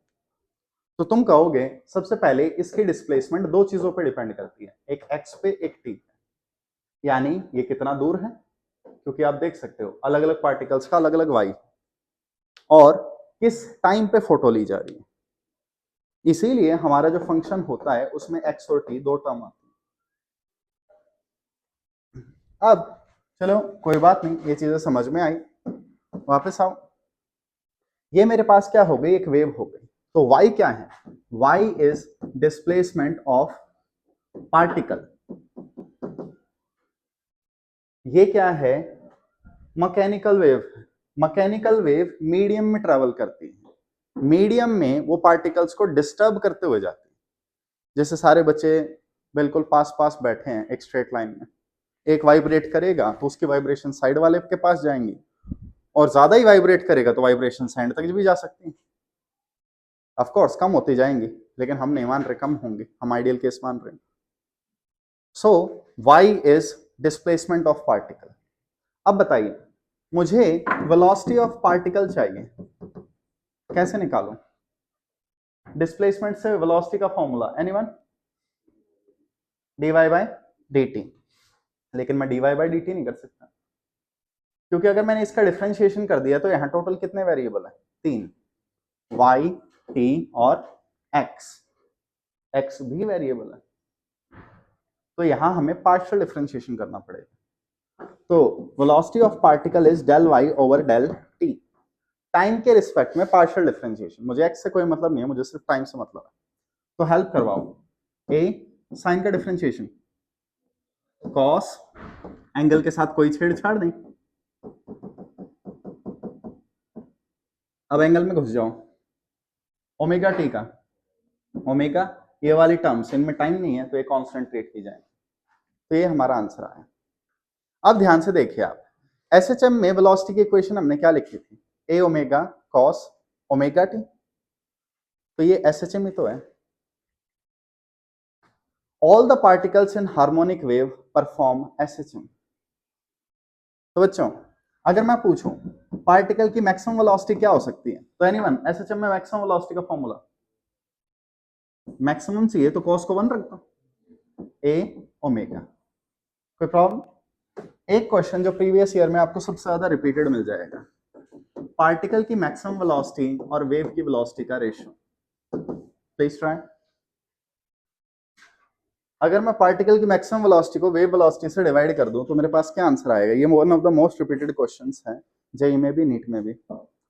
तो तुम कहोगे सबसे पहले इसकी डिस्प्लेसमेंट दो चीजों पर डिपेंड करती है, एक एक्स पे एक टी पे। यानी ये कितना दूर है, क्योंकि आप देख सकते हो अलग अलग पार्टिकल्स का अलग अलग वाई, और किस टाइम पे फोटो ली जा रही है। इसीलिए हमारा जो फंक्शन होता है उसमें एक्स और टी दो टर्म आती है। अब चलो कोई बात नहीं, ये चीजें समझ में आई, वापस आओ। ये मेरे पास क्या हो गई, एक वेव हो गई। तो y क्या है, y is displacement of particle. ये क्या है, mechanical wave. Mechanical wave medium में ट्रेवल करती है, मीडियम में वो पार्टिकल्स को डिस्टर्ब करते हुए जाती है। जैसे सारे बच्चे बिल्कुल पास पास बैठे हैं एक स्ट्रेट लाइन में, एक वाइब्रेट करेगा तो उसकी वाइब्रेशन साइड वाले के पास जाएंगी, और ज्यादा ही वाइब्रेट करेगा तो वाइब्रेशन एंड तक भी जा सकती है। ऑफ कोर्स कम होती जाएंगी, लेकिन हम नहीं मान रहे कम होंगे, हम आइडियल केस मान रहे हैं। सो y is displacement of particle. अब बताइए मुझे वेलोसिटी ऑफ पार्टिकल चाहिए, कैसे निकालूं? डिस्प्लेसमेंट से वेलोसिटी का formula anyone, dy by dt। लेकिन मैं dy बाय dt नहीं कर सकता, क्योंकि अगर मैंने इसका डिफरेंशिएशन कर दिया तो यहां टोटल कितने वेरिएबल है, तीन, y t और x, x भी वेरिएबल है, तो यहां हमें पार्शियल डिफरेंशिएशन करना पड़ेगा। तो velocity of particle is del y over del t, time के रिस्पेक्ट में पार्शियल डिफरेंशिएशन। मुझे x से कोई मतलब नहीं है, मुझे सिर्फ टाइम से मतलब है। तो हेल्प करवाओ, a साइन का डिफरेंशिएशन, कॉस एंगल के साथ कोई छेड़छाड़ नहीं, अब एंगल में घुस जाओ, ओमेगा टी का, ओमेगा ये वाली टर्म्स इनमें टाइम नहीं है तो ये कांस्टेंट रेट की जाएंगे। तो ये हमारा आंसर आया। अब ध्यान से देखिए आप, एसएचएम में वेलोसिटी की इक्वेशन हमने क्या लिखी थी, ए ओमेगा कॉस ओमेगा टी, तो ये एसएचएम ही तो है। All the particles in harmonic wave perform SHM. तो बच्चों अगर मैं पूछूं पार्टिकल की मैक्सिमम वेलोसिटी क्या हो सकती है, तो एनीवन एसएचएम में मैक्सिमम वेलोसिटी का फॉर्मूला मैक्सिमम चाहिए तो कॉस को 1 रख दो, ए ओमेगा। कोई प्रॉब्लम? एक क्वेश्चन जो प्रीवियस ईयर में आपको सबसे ज्यादा रिपीटेड मिल जाएगा, पार्टिकल की मैक्सिमम वेलोसिटी और वेव की वेलोसिटी का रेशियो, प्लीज ट्राई। अगर मैं पार्टिकल की मैक्सिमम वेलोसिटी को वेव वेलोसिटी से डिवाइड कर दूं तो मेरे पास क्या आंसर आएगा? ये one of the most repeated questions है, जेई में भी नीट में भी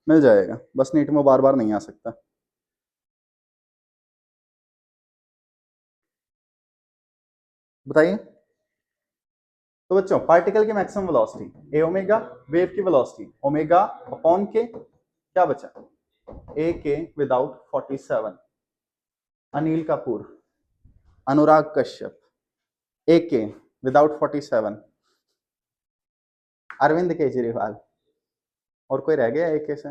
मिल जाएगा, बस नीट में बार बार नहीं आ सकता। बताइए। तो बच्चों पार्टिकल की मैक्सिमम वेलोसिटी ए ओमेगा, वेव की वेलोसिटी ओमेगा अपॉन के, क्या बचा ए के विदाउट 47, अनिल कपूर, अनुराग कश्यप, ए के विदाउट 47, अरविंद केजरीवाल, और कोई रह गया ए के से?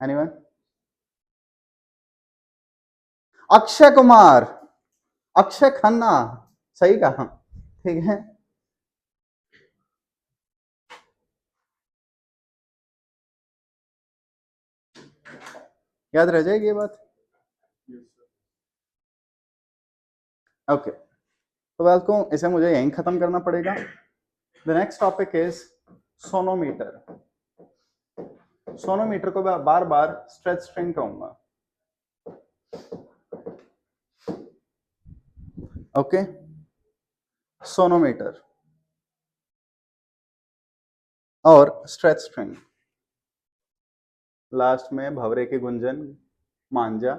एनीवन? अक्षय कुमार, अक्षय खन्ना, सही कहा, ठीक है। याद रह जाएगी ये बात? ओके, तो बात को इसे मुझे यहीं खत्म करना पड़ेगा। The next topic is sonometer. Sonometer को बार बार स्ट्रेच स्ट्रिंग कहूंगा। ओके, सोनोमीटर और स्ट्रेच स्ट्रिंग, लास्ट में भवरे की गुंजन मांझा।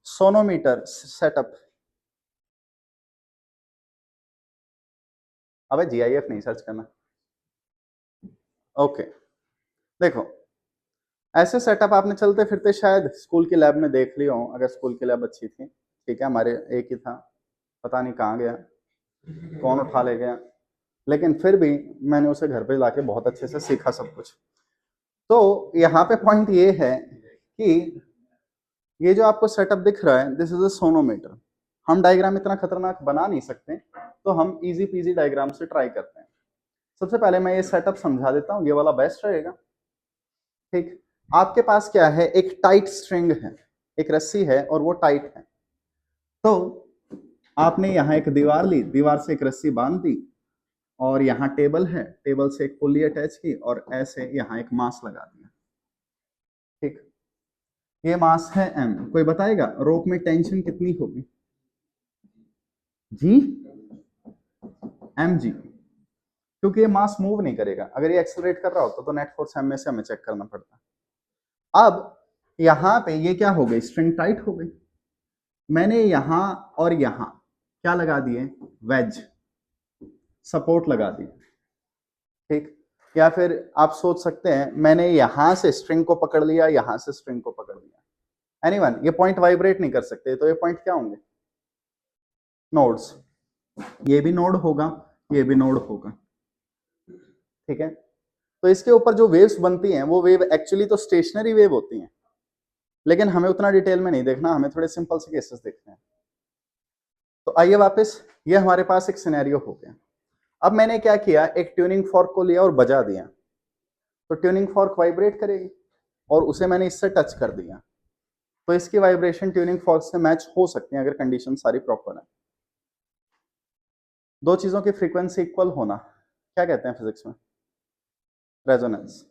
सोनोमीटर सेटअप, अबे जीआईएफ नहीं सर्च करना। ओके, देखो ऐसे सेटअप आपने चलते फिरते शायद स्कूल की लैब में देख लिया हो, अगर स्कूल की लैब अच्छी थी, ठीक है। हमारे एक ही था, पता नहीं कहाँ गया, कौन उठा ले गया, लेकिन फिर भी मैंने उसे घर पे लाके बहुत अच्छे से सीखा सब कुछ। तो यहाँ पे पॉइंट ये है कि ये जो आपको सेटअप दिख रहा है, दिस इज अ सोनोमीटर। हम डायग्राम इतना खतरनाक बना नहीं सकते, तो हम इजी पीजी डायग्राम से ट्राई करते हैं। सबसे पहले मैं ये सेटअप समझा देता हूँ, ये वाला बेस्ट रहेगा, ठीक। आपके पास क्या है, एक टाइट स्ट्रिंग है, एक रस्सी है और वो टाइट है। तो आपने यहाँ एक दीवार ली, दीवार से एक रस्सी बांध दी, और यहाँ टेबल है, टेबल से एक पुल्ली अटैच की, और ऐसे यहाँ एक मास लगा दिया, ठीक। ये मास है m, कोई बताएगा रोप में टेंशन कितनी होगी? जी, एम जी, क्योंकि ये मास मूव नहीं करेगा। अगर ये एक्सेलरेट कर रहा होता तो नेट फोर्स एम में से हमें चेक करना पड़ता। अब यहां पे ये क्या हो गई, स्ट्रिंग टाइट हो गई। मैंने यहां और यहां क्या लगा दिए, वेज, सपोर्ट लगा दी, ठीक। या फिर आप सोच सकते हैं मैंने यहां से स्ट्रिंग को पकड़ लिया, यहां से स्ट्रिंग को पकड़ लिया। एनीवन, ये पॉइंट वाइब्रेट नहीं कर सकते, तो ये पॉइंट क्या होंगे, नोड्स। ये भी नोड होगा, ये भी नोड होगा, ठीक है। तो इसके ऊपर जो वेव्स बनती हैं, वो वेव एक्चुअली तो स्टेशनरी वेव होती हैं, लेकिन हमें उतना डिटेल में नहीं देखना, हमें थोड़े सिंपल से केसेस देखने हैं। तो आइए वापस, ये हमारे पास एक सिनेरियो हो गया। अब मैंने क्या किया, एक ट्यूनिंग फॉर्क को लिया और बजा दिया, तो ट्यूनिंग फॉर्क वाइब्रेट करेगी, और उसे मैंने इससे टच कर दिया, तो इसकी वाइब्रेशन ट्यूनिंग फॉर्क से मैच हो सकती है अगर कंडीशन सारी प्रॉपर है। दो चीजों की फ्रीक्वेंसी इक्वल होना क्या कहते हैं फिजिक्स में, रेजोनेंस।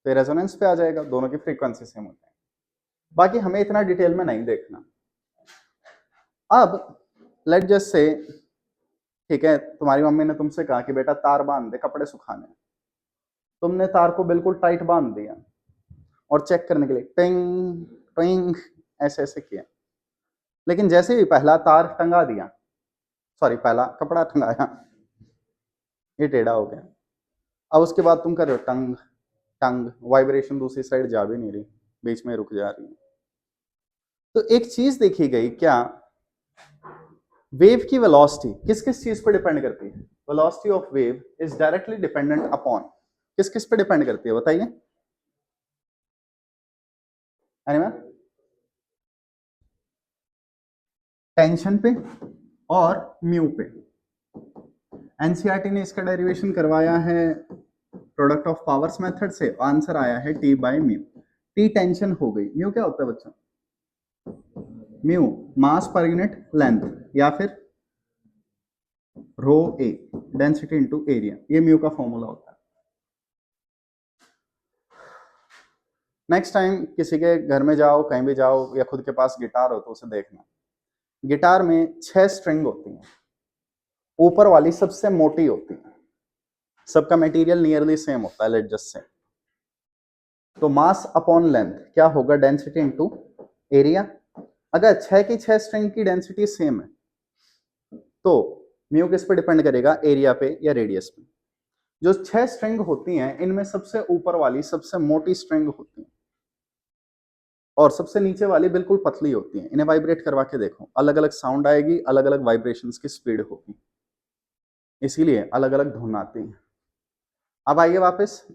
तो रेजोनेंस पे आ जाएगा, दोनों की फ्रीक्वेंसी सेम होती है। बाकी हमें इतना डिटेल में नहीं देखना। अब लेट जस्ट से, ठीक है, तुम्हारी मम्मी ने तुमसे कहा कि बेटा तार बांध दे, कपड़े सुखाने। तुमने तार को बिल्कुल टाइट बांध दिया और चेक करने के लिए टिंग टिंग ऐसे ऐसे किया, लेकिन जैसे ही पहला तार टंगा दिया, सॉरी पहला कपड़ा टंगाया, ये टेढ़ा हो गया। अब उसके बाद तुम कर रहे हो टंग टंग, वाइब्रेशन दूसरी साइड जा भी नहीं रही, बीच में रुक जा रही है। तो एक चीज देखी गई, क्या वेव की वेलोसिटी किस किस चीज पर डिपेंड करती है? Velocity of wave is directly dependent upon, किस किस पे डिपेंड करती है बताइए? टेंशन पे और म्यू पे। एनसीईआरटी ने इसका डेरिवेशन करवाया है प्रोडक्ट ऑफ पावर्स मेथड से, आंसर आया है T by mu. T tension हो गई, म्यू क्या होता है बच्चों? म्यू मास पर यूनिट लेंथ, या फिर रो ए डेंसिटी इनटू एरिया, ये म्यू का फॉर्मूला होता है। नेक्स्ट टाइम किसी के घर में जाओ, कहीं भी जाओ, या खुद के पास गिटार हो तो उसे देखना, गिटार में 6 स्ट्रिंग होती हैं, ऊपर वाली सबसे मोटी होती है, सबका मटेरियल नियरली सेम होता है, लेट जस्ट से। तो मास अपॉन लेंथ क्या होगा, डेंसिटी इनटू एरिया, अगर 6 की 6 स्ट्रिंग की डेंसिटी सेम है तो म्यू किस पे डिपेंड करेगा, एरिया पे या रेडियस पे। जो 6 स्ट्रिंग होती हैं इनमें सबसे ऊपर वाली सबसे मोटी स्ट्रिंग होती है और सबसे नीचे वाली बिल्कुल पतली होती है। इन्हें वाइब्रेट करवा के देखो, अलग अलग साउंड आएगी, अलग अलग वाइब्रेशंस की स्पीड होगी, इसीलिए अलग अलग धुन आती है। अब आइए वापस,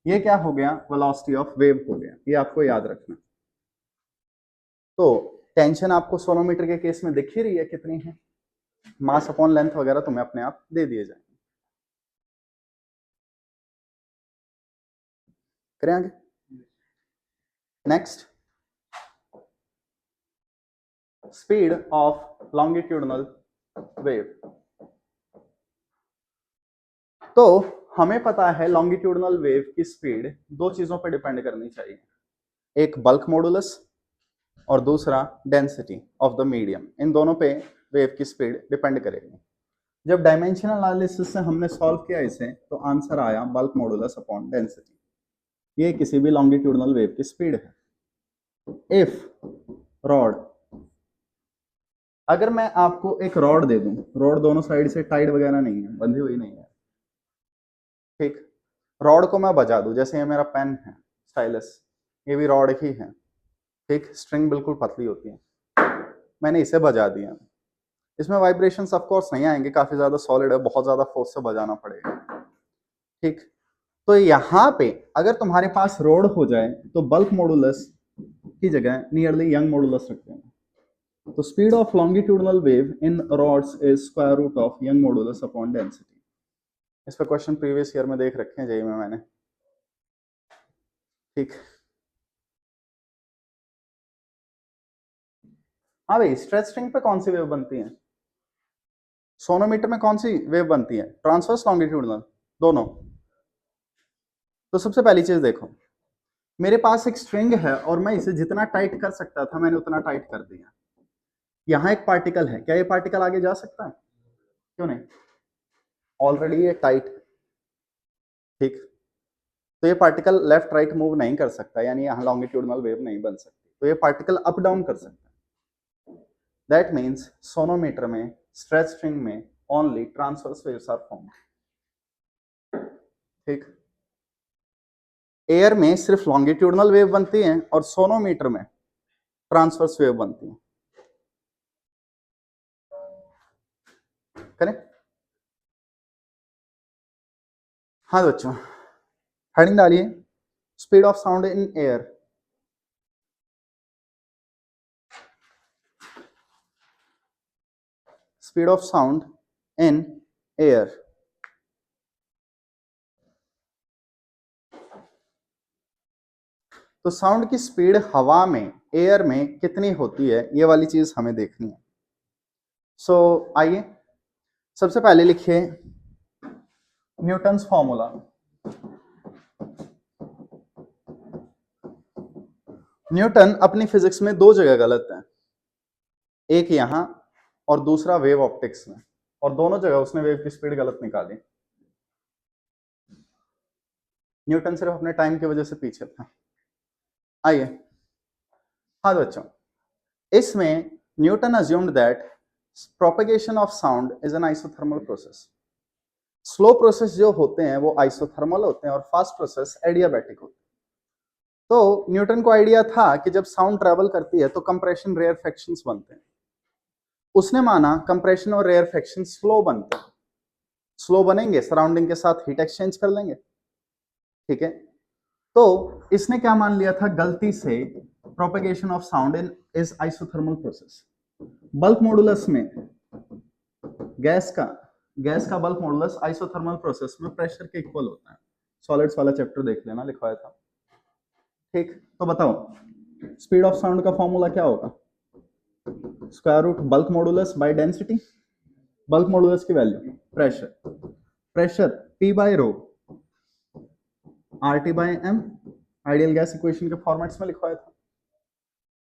ये क्या हो गया, वेलोसिटी ऑफ वेव हो गया, ये आपको याद रखना। तो टेंशन आपको सोनोमीटर के केस में दिख ही रही है कितनी है, मास अपॉन लेंथ वगैरह तुम्हें अपने आप दे दिए जाएंगे। करें आगे, next, speed of longitudinal wave. तो हमें पता है लॉन्गिट्यूडनल वेव की स्पीड दो चीजों पर डिपेंड करनी चाहिए, एक बल्क मॉडुलस और दूसरा डेंसिटी ऑफ द मीडियम। इन दोनों पे वेव की स्पीड डिपेंड करेगी। जब डायमेंशनल एनालिसिस से हमने सॉल्व किया इसे तो आंसर आया बल्क मॉडुलस अपॉन डेंसिटी। ये किसी भी लॉन्गिट्यूडनल वेव की स्पीड है। इफ रॉड, अगर मैं आपको एक रॉड दे दूं, रॉड दोनों साइड से टाइट वगैरह नहीं है, बंधी हुई नहीं है, ठीक, रॉड को मैं बजा दूं, जैसे ये मेरा पेन है स्टाइलस, ये भी रॉड ही है, ठीक, स्ट्रिंग बिल्कुल पतली होती है, मैंने इसे बजा दिया, इसमें वाइब्रेशंस ऑफ कोर्स नहीं आएंगे, काफी ज्यादा सॉलिड है, बहुत ज्यादा फोर्स से बजाना पड़ेगा, ठीक। तो यहाँ पे अगर तुम्हारे पास रॉड हो जाए तो बल्क मॉडुलस की जगह नियरली यंग मॉडुलस रखते हैं। तो speed of longitudinal wave in rods is square root of Young modulus upon density. इस पर क्वेश्चन प्रीवियस ईयर में देख रखे हैं जेईई में मैंने, ठीक। हाँ भाई, स्ट्रेच स्ट्रिंग पे कौन सी वेव बनती है, सोनोमीटर में कौन सी वेव बनती है, ट्रांसवर्स लॉन्गिट्यूडनल, दोनों। तो सबसे पहली चीज देखो, मेरे पास एक स्ट्रिंग है और मैं इसे जितना टाइट कर सकता था मैंने उतना टाइट कर दिया। यहाँ एक पार्टिकल है, क्या ये पार्टिकल आगे जा सकता है, क्यों नहीं, ऑलरेडी ये टाइट, ठीक। तो ये पार्टिकल लेफ्ट राइट मूव नहीं कर सकता, यानी यहाँ लॉन्गिट्यूडनल वेव नहीं बन सकती, तो ये पार्टिकल अप डाउन कर सकता है। दैट मीन्स सोनोमीटर में स्ट्रेच स्ट्रिंग में only transverse waves are formed, ठीक। एयर में सिर्फ लॉन्गिट्यूडनल वेव बनती है और सोनोमीटर में ट्रांसवर्स वेव बनती है, करेक्ट। हाँ बच्चों, हेडिंग डालिए, speed of sound in air. Speed of sound in air. तो साउंड की स्पीड हवा में, एयर में कितनी होती है, ये वाली चीज हमें देखनी है। सो आइए सबसे पहले लिखिए न्यूटन्स फॉर्मूला। न्यूटन अपनी फिजिक्स में दो जगह गलत है, एक यहां और दूसरा वेव ऑप्टिक्स में, और दोनों जगह उसने वेव की स्पीड गलत निकाली। न्यूटन सिर्फ अपने टाइम की वजह से पीछे था। आइए, हाँ बच्चों, इसमें Newton assumed that propagation of sound is an isothermal process. Slow process जो होते हैं वो आइसोथर्मल होते हैं और फास्ट प्रोसेस एडियाबैटिक होते हैं। तो न्यूटन को आइडिया था कि जब साउंड ट्रेवल करती है तो कंप्रेशन रेयरफेक्शंस बनते हैं। उसने माना कंप्रेशन और रेयरफेक्शन स्लो बनते हैं, स्लो बनेंगे सराउंडिंग के साथ हीट एक्सचेंज कर लेंगे, ठीक है। तो इसने क्या मान लिया था गलती से, propagation of sound in is isothermal process. Bulk modulus में गैस का बल्क मॉडुलस आइसोथर्मल प्रोसेस में प्रेशर के इक्वल होता है। सॉलिड्स वाला चैप्टर देख लेना, लिखवाया था, ठीक। तो बताओ स्पीड ऑफ साउंड का फॉर्मूला क्या होगा, square root bulk modulus by density. Bulk modulus की value pressure, pressure P by rho RT by M, ideal gas equation के फॉर्मेट्स में लिखवाया था।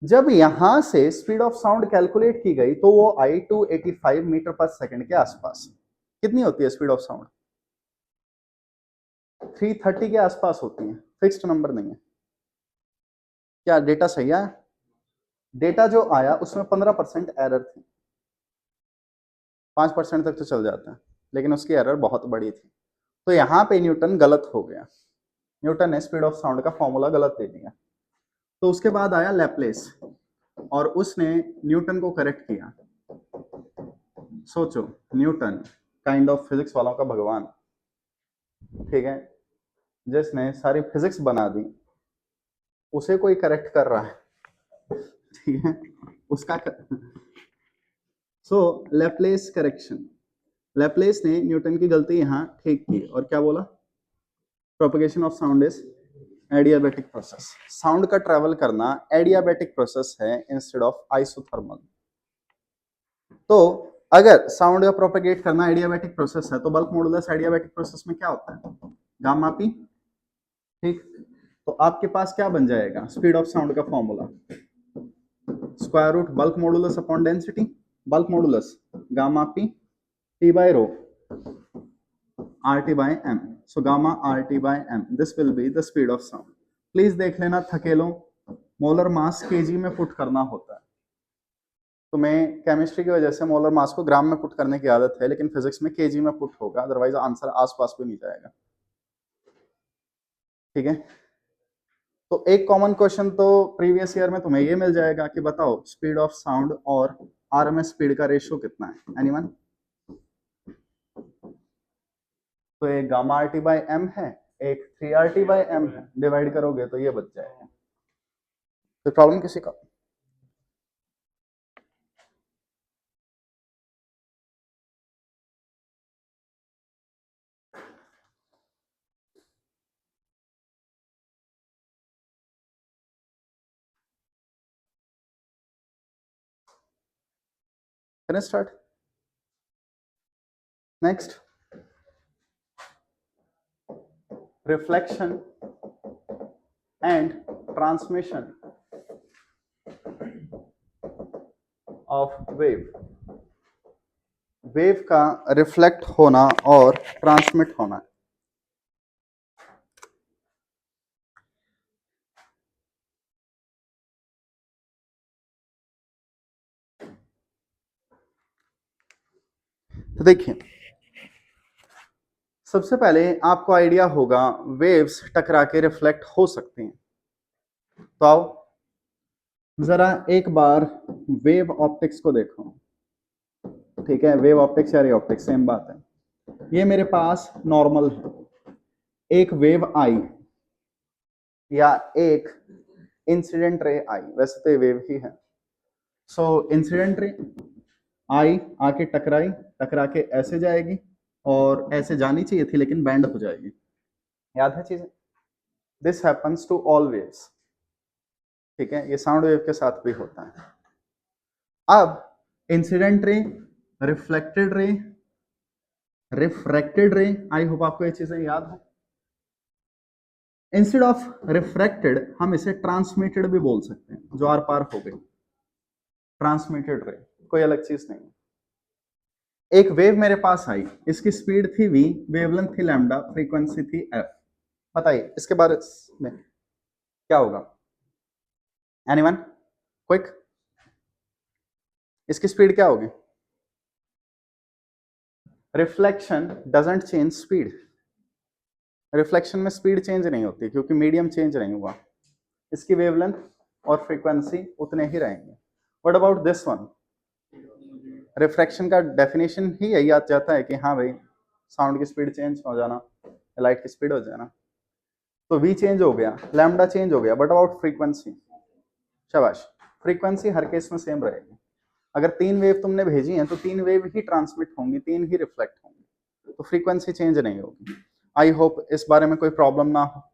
जब यहां से स्पीड ऑफ साउंड कैलकुलेट की गई तो वो आई 285 मीटर पर सेकंड के आसपास। कितनी होती है स्पीड ऑफ साउंड, 330 के आसपास होती है, फिक्स्ड नंबर नहीं है। क्या डेटा सही है, डेटा जो आया उसमें 15% एरर थी, 5% तक तो चल जाता है, लेकिन उसकी एरर बहुत बड़ी थी। तो यहाँ पे न्यूटन गलत हो गया, न्यूटन ने स्पीड ऑफ साउंड का फॉर्मूला गलत दे दिया। तो उसके बाद आया लैप्लेस और उसने न्यूटन को करेक्ट किया। सोचो, न्यूटन काइंड ऑफ फिजिक्स वालों का भगवान, ठीक है, जिसने सारी फिजिक्स बना दी, उसे कोई करेक्ट कर रहा है, ठीक है, उसका सो लैप्लेस करेक्शन, लैप्लेस ने न्यूटन की गलती यहाँ ठीक की और क्या बोला, propagation of sound is adiabatic process, sound का ट्रेवल करना एडियाबैटिक प्रोसेस है इंस्टेड ऑफ आइसोथर्मल। तो अगर साउंड का प्रोपगेट करना एडियाबैटिक प्रोसेस है तो बल्क मॉडुलस एडियाबैटिक प्रोसेस में क्या होता है, गामा पी, ठीक। तो आपके पास क्या बन जाएगा, स्पीड ऑफ साउंड का formula square root bulk modulus upon density, bulk modulus gamma P T by rho RT by m, so gamma RT by m, this will be the speed of sound. Please देख लेना, थकेलो molar mass KG में put करना होता है, तुम्हें chemistry की वजह से मोलर मास को ग्राम में पुट करने की आदत है, लेकिन फिजिक्स में केजी में पुट होगा, अदरवाइज आंसर आसपास भी नहीं जाएगा, ठीक है। तो एक कॉमन क्वेश्चन तो प्रीवियस ईयर में तुम्हें ये मिल जाएगा कि बताओ स्पीड ऑफ साउंड और RMS स्पीड का रेशियो कितना है, एनीवन। तो एक गामा RT बाय m है, एक 3RT बाय m है, डिवाइड करोगे तो ये बच जाएगा। तो प्रॉब्लम किसी का, can start next, reflection and transmission of wave, wave का रिफ्लेक्ट होना और ट्रांसमिट होना। तो देखिए, सबसे पहले आपको आइडिया होगा वेव्स टकरा के रिफ्लेक्ट हो सकती हैं, तो आओ जरा एक बार वेव ऑप्टिक्स को देखो, ठीक है, वेव ऑप्टिक्स या रे ऑप्टिक्स सेम बात है। ये मेरे पास नॉर्मल है, एक वेव आई या एक इंसिडेंट रे आई, वैसे तो वेव ही है। सो इंसिडेंट रे आई आके टकराई, टकरा के ऐसे जाएगी और ऐसे जानी चाहिए थी लेकिन बैंड हो जाएगी, याद है चीजें, this happens to all waves, ठीक है, ये साउंड वेव के साथ भी होता है। अब incident ray, reflected ray, refracted रे, आई होप आपको ये चीजें याद है। इंस्टेड ऑफ रिफ्रैक्टेड हम इसे ट्रांसमिटेड भी बोल सकते हैं, जो आर पार हो गई, ट्रांसमिटेड रे, कोई अलग चीज नहीं। एक वेव मेरे पास आई, इसकी स्पीड थी v, वेवलेंथ थी लैम्डा, फ्रीक्वेंसी थी f, बताइए इसके बारे में क्या होगा, एनीवन क्विक, इसकी स्पीड क्या होगी। Reflection doesn't change speed, reflection में स्पीड चेंज नहीं होती क्योंकि मीडियम चेंज नहीं हुआ, इसकी वेवलेंथ और फ्रीक्वेंसी उतने ही रहेंगे। What about this one, refraction का डेफिनेशन ही यही आ जाता है कि हाँ भाई साउंड की स्पीड चेंज हो जाना, लाइट की स्पीड हो जाना, तो v चेंज हो गया, लैम्डा चेंज हो गया, बट अबाउट फ्रीक्वेंसी, शाबाश, फ्रीक्वेंसी हर केस में सेम रहेगी। अगर 3 वेव तुमने भेजी हैं तो 3 वेव ही ट्रांसमिट होंगी, 3 ही रिफ्लेक्ट होंगी, तो फ्रीक्वेंसी चेंज नहीं होगी। आई होप इस बारे में कोई प्रॉब्लम ना हो।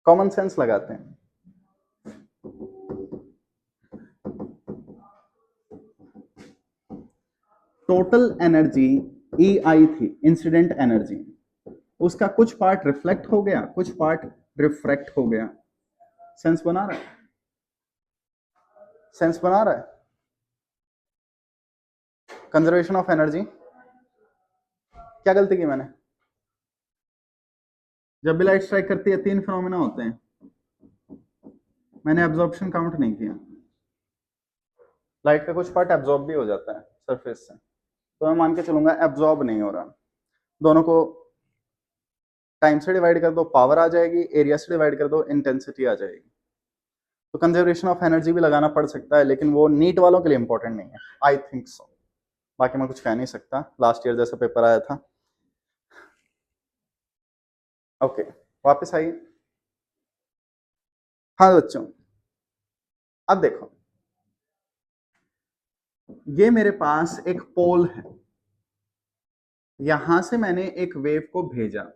कॉमन सेंस लगाते हैं, टोटल एनर्जी EI थी, इंसिडेंट एनर्जी, उसका कुछ पार्ट रिफ्लेक्ट हो गया, कुछ पार्ट रिफ्रैक्ट हो गया। सेंस बना रहा है, सेंस बना रहा है, कंजर्वेशन ऑफ एनर्जी, क्या गलती की मैंने, जब भी लाइट स्ट्राइक करती है 3 फिनोमेना होते हैं। मैंने एब्जॉर्प्शन काउंट नहीं किया। लाइट का कुछ पार्ट एब्जॉर्ब भी हो जाता है सरफेस से, तो मैं मान के चलूंगा एब्जॉर्ब नहीं हो रहा। दोनों को टाइम से डिवाइड कर दो, पावर आ जाएगी, एरिया से डिवाइड कर दो, इंटेंसिटी आ जाएगी। तो कंजर्वेशन ऑफ एनर्जी भी लगाना पड़ सकता है, लेकिन वो नीट वालों के लिए इंपॉर्टेंट नहीं है, आई थिंक सो। बाकी मैं कुछ कह नहीं सकता, लास्ट ईयर जैसा पेपर आया था। ओके, वापस आइए। हाँ बच्चों, अब देखो, ये मेरे पास एक पोल है, यहां से मैंने एक वेव को भेजा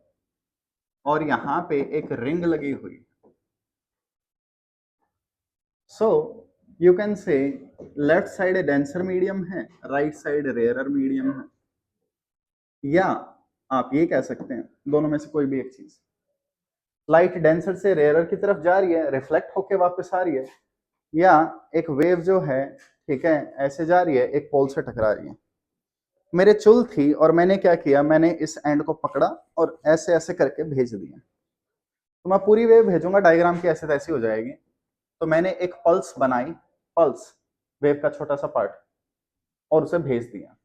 और यहां पे एक रिंग लगी हुई। So you can say left side denser medium है, राइट साइड रेयरर मीडियम है, या आप ये कह सकते हैं दोनों में से कोई भी एक चीज। लाइट डेंसर से रेयरर की तरफ जा रही है, रिफ्लेक्ट होके वापस आ रही है, या एक वेव जो है, ठीक है, ऐसे जा रही है, एक पोल से टकरा रही है। मेरे चुल थी और मैंने क्या किया, मैंने इस एंड को पकड़ा और ऐसे ऐसे करके भेज दिया। तो मैं पूरी वेव भेजूंगा, डायग्राम की ऐसे तैसी हो जाएगी। तो मैंने एक पल्स बनाई, पल्स वेव का छोटा सा पार्ट, और उसे भेज दिया।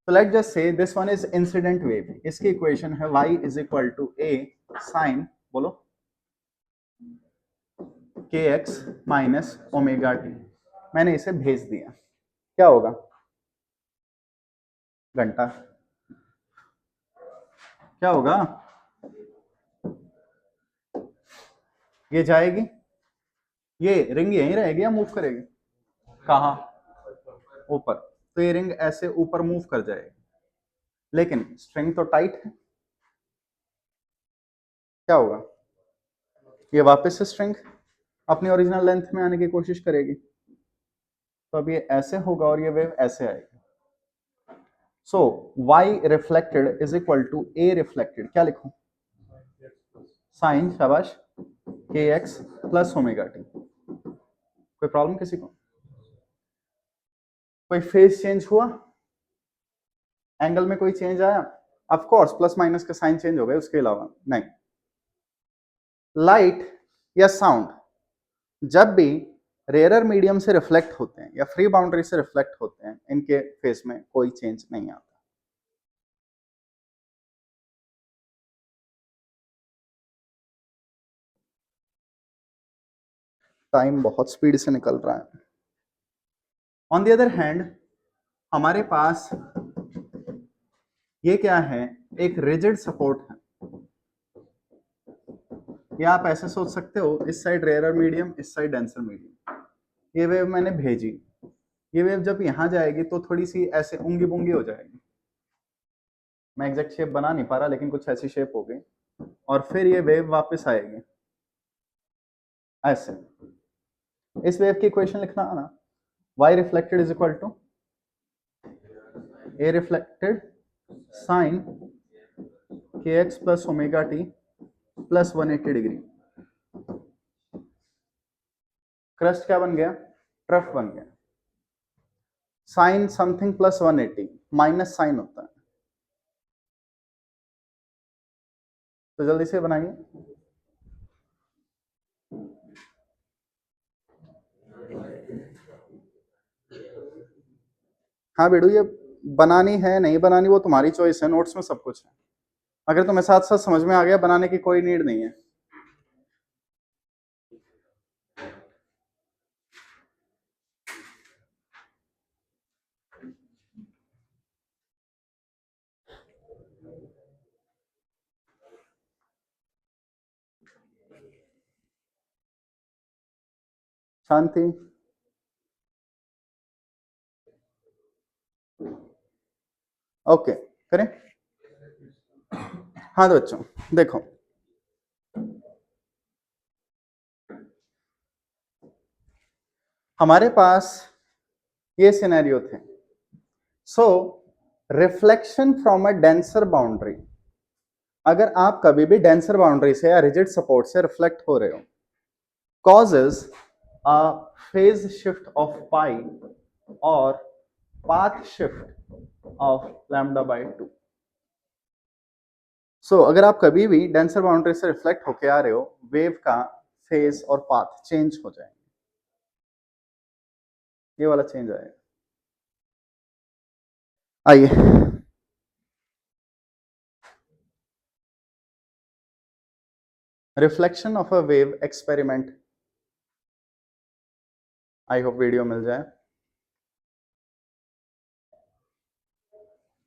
तो let just say this one is incident wave. इसकी इक्वेशन है y is equal to a sine, बोलो, kx माइनस ओमेगा टी। मैंने इसे भेज दिया, क्या होगा? घंटा। क्या होगा? ये जाएगी, ये रिंग यहीं रहेगी या मूव करेगी? कहाँ? ऊपर। तो ये रिंग ऐसे ऊपर मूव कर जाएगी, लेकिन स्ट्रिंग तो टाइट है। क्या होगा? ये वापस से स्ट्रिंग अपनी ओरिजिनल लेंथ में आने की कोशिश करेगी। तो अब ये ऐसे होगा और ये वेव ऐसे आएगी। So y reflected is equal to a reflected, क्या लिखूं? साइन, शाबाश, kx प्लस ओमेगा टी। कोई प्रॉब्लम किसी को? कोई फेज चेंज हुआ, एंगल में कोई चेंज आया? ऑफ कोर्स प्लस माइनस के साइन चेंज हो गए, उसके अलावा नहीं। लाइट या साउंड जब भी रेयरर मीडियम से रिफ्लेक्ट होते हैं या फ्री बाउंड्री से रिफ्लेक्ट होते हैं, इनके फेस में कोई चेंज नहीं आता। टाइम बहुत स्पीड से निकल रहा है। ऑन द अदर हैंड, हमारे पास ये क्या है? एक रिजिड सपोर्ट है। या आप ऐसे सोच सकते हो, इस साइड रेयरर मीडियम, इस साइड डेंसर मीडियम। ये वेव मैंने भेजी, ये वेव जब यहां जाएगी तो थोड़ी सी ऐसे ऊंगी बुंगी हो जाएगी। मैं एग्जैक्ट शेप बना नहीं पा रहा, लेकिन कुछ ऐसी शेप हो गई, और फिर ये वेव वापस आएगी ऐसे। इस वेव की इक्वेशन लिखना आना, y reflected is equal to a reflected sine kx plus omega t plus 180 degree. Crest क्या बन गया? ट्रफ बन गया। Sine something plus 180, minus sine होता है। तो जल्दी से बनाइए। हाँ बेडू, ये बनानी है नहीं बनानी वो तुम्हारी चॉइस है, नोट्स में सब कुछ है। अगर तुम्हें साथ साथ समझ में आ गया, बनाने की कोई नीड नहीं है। शांति। ओके, करें? हाँ तो बच्चों देखो, हमारे पास ये सिनेरियो थे। So reflection from a denser boundary, अगर आप कभी भी डेंसर बाउंड्री से या रिजिड सपोर्ट से रिफ्लेक्ट हो रहे हो, causes a phase shift of pi or path shift of lambda by 2. सो अगर आप कभी भी डेंसर बाउंड्री से रिफ्लेक्ट होके आ रहे हो, वेव का फेज और पाथ चेंज हो जाएंगे, ये वाला चेंज आएगा। आइए, reflection of a wave experiment. I hope video मिल जाए।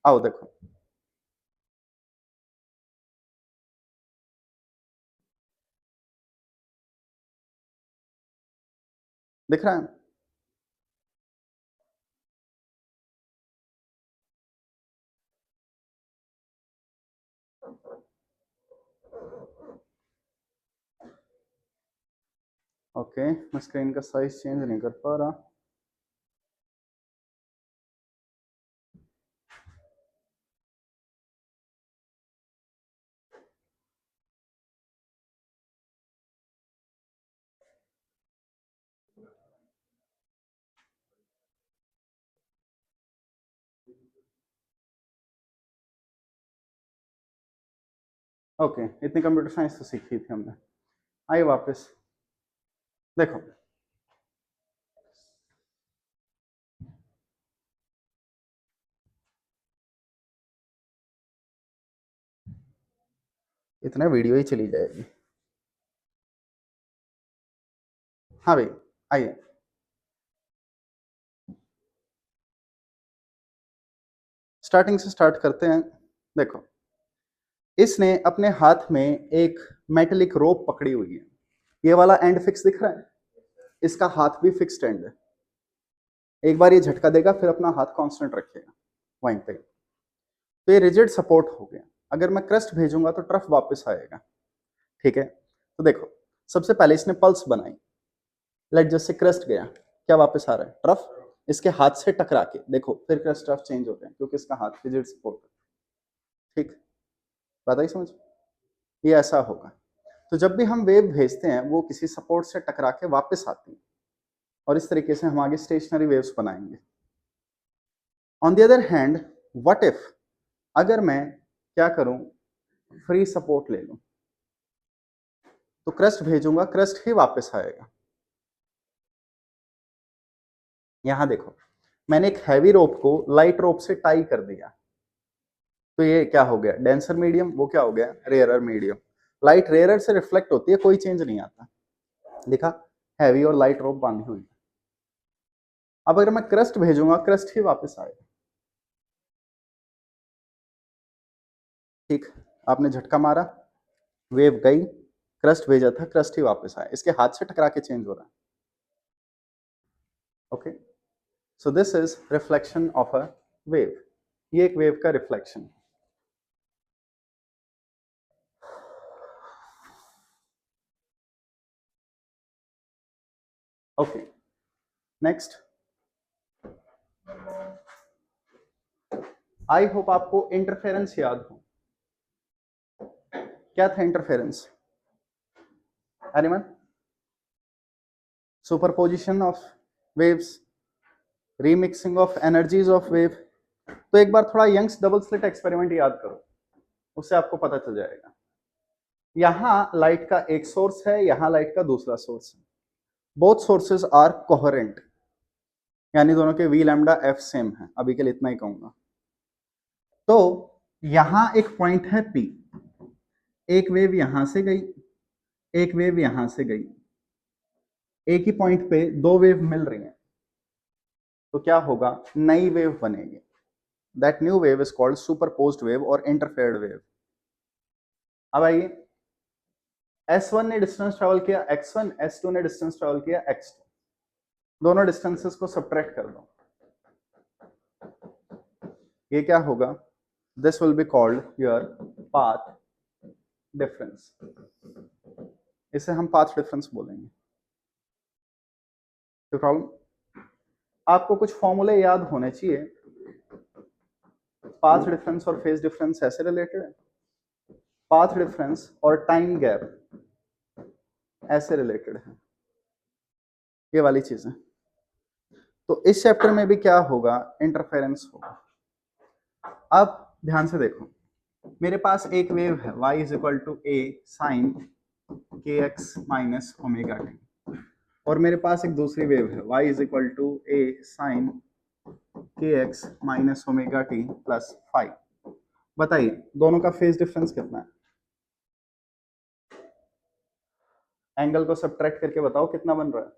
आओ देखो, दिख रहा है? ओके, मैं स्क्रीन का साइज चेंज नहीं कर पा रहा। ओके, इतनी कंप्यूटर साइंस तो सीखी थी हमने। आइए वापस देखो, इतना वीडियो ही चली जाएगी। हाँ भाई, आइए, स्टार्टिंग से स्टार्ट करते हैं। देखो, इसने अपने हाथ में एक मेटेलिक रोप पकड़ी हुई है। ये वाला एंड फिक्स दिख रहा है, इसका हाथ भी फिक्स्ड एंड है। एक बार ये झटका देगा, फिर अपना हाथ कांस्टेंट रखेगा वहीं पे, तो ये रिजिड सपोर्ट हो गया। अगर मैं क्रस्ट भेजूंगा तो ट्रफ वापस आएगा। ठीक है, तो देखो, सबसे पहले इसने पल्स बनाई, लेट जैसे क्रस्ट गया, क्या वापस आ रहा है? ट्रफ। इसके हाथ से टकरा के देखो, फिर क्रस्ट ट्रफ चेंज होते हैं क्योंकि इसका हाथ रिजिड सपोर्ट है। ठीक, बात आई समझ? ये ऐसा होगा। तो जब भी हम वेव भेजते हैं, वो किसी सपोर्ट से टकरा के वापस आती है, और इस तरीके से हम आगे स्टेशनरी वेव्स बनाएंगे। On the other hand, what if अगर मैं क्या करूं, फ्री सपोर्ट ले लूं, तो क्रस्ट भेजूंगा, क्रस्ट ही वापस आएगा। यहां देखो, मैंने एक हैवी रोप को लाइट रोप से टाई कर दिया, तो ये क्या हो गया? डेंसर मीडियम, वो क्या हो गया? Rarer medium. लाइट रेयरर से रिफ्लेक्ट होती है, कोई चेंज नहीं आता। देखा, हैवी और लाइट रोप बांधी हुई। अब अगर मैं क्रस्ट भेजूंगा, क्रस्ट ही वापस आएगा। ठीक, आपने झटका मारा, वेव गई, क्रस्ट भेजा था, क्रस्ट ही वापस आया। इसके हाथ से टकरा के चेंज हो रहा है। Okay, so this is reflection of a wave. ये एक वेव का reflection. Okay, next. I hope आपको इंटरफेरेंस याद हो। क्या था interference? Anyone? Superposition of waves, remixing of energies of wave. तो एक बार थोड़ा यंग्स डबल स्लिट एक्सपेरिमेंट याद करो, उससे आपको पता चल जाएगा। यहां लाइट का एक सोर्स है, यहां लाइट का दूसरा सोर्स है। बोथ सोर्सेज आर कोहेरेंट, यानी दोनों के वी लैम्डा एफ सेम है। अभी के लिए इतना ही कहूंगा। तो यहां एक पॉइंट है पी, एक वेव यहां से गई, एक वेव यहां से गई, एक ही पॉइंट पे दो वेव मिल रही हैं, तो क्या होगा? नई वेव बनेगी। That new wave is called superposed wave और इंटरफेयर्ड वेव। अब आइए, S1 ने डिस्टेंस ट्रेवल किया x1, S2 ने डिस्टेंस ट्रेवल किया x2। दोनों डिस्टेंसेस को सब्ट्रैक्ट कर दो, ये क्या होगा? This will be called your path difference. इसे हम पाथ डिफरेंस बोलेंगे। कोई प्रॉब्लम? आपको कुछ फॉर्मूले याद होने चाहिए। पाथ डिफरेंस और फेज डिफरेंस ऐसे रिलेटेड है, पाथ डिफरेंस और टाइम गैप ऐसे रिलेटेड है, ये वाली चीजें। तो इस चैप्टर में भी क्या होगा? इंटरफेरेंस होगा। अब ध्यान से देखो, मेरे पास एक वेव है y is equal to a sine के एक्स माइनस ओमेगा टी, और मेरे पास एक दूसरी वेव है y is equal to a sine के x minus omega t plus five. बताइए दोनों का फेज डिफरेंस कितना है? एंगल को सब्ट्रैक्ट करके बताओ कितना बन रहा है?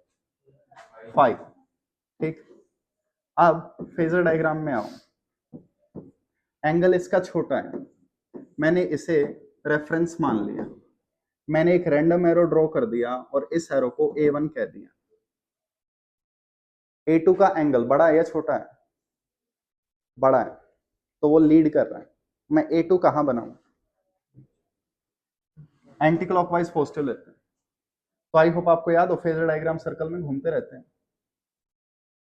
5। ठीक, अब फेजर डायग्राम में आओ। एंगल इसका छोटा है, मैंने इसे रेफरेंस मान लिया, मैंने एक रैंडम एरो ड्रॉ कर दिया और इस एरो को A1 कह दिया। A2 का एंगल बड़ा है या छोटा है? बड़ा है, तो वो लीड कर रहा है। मैं A2 कहां बनाऊं? एंटी क्लॉकवाइज पॉजिटिव लेते हैं। तो आई होप आपको याद हो फेजर डायग्राम सर्कल में घूमते रहते हैं।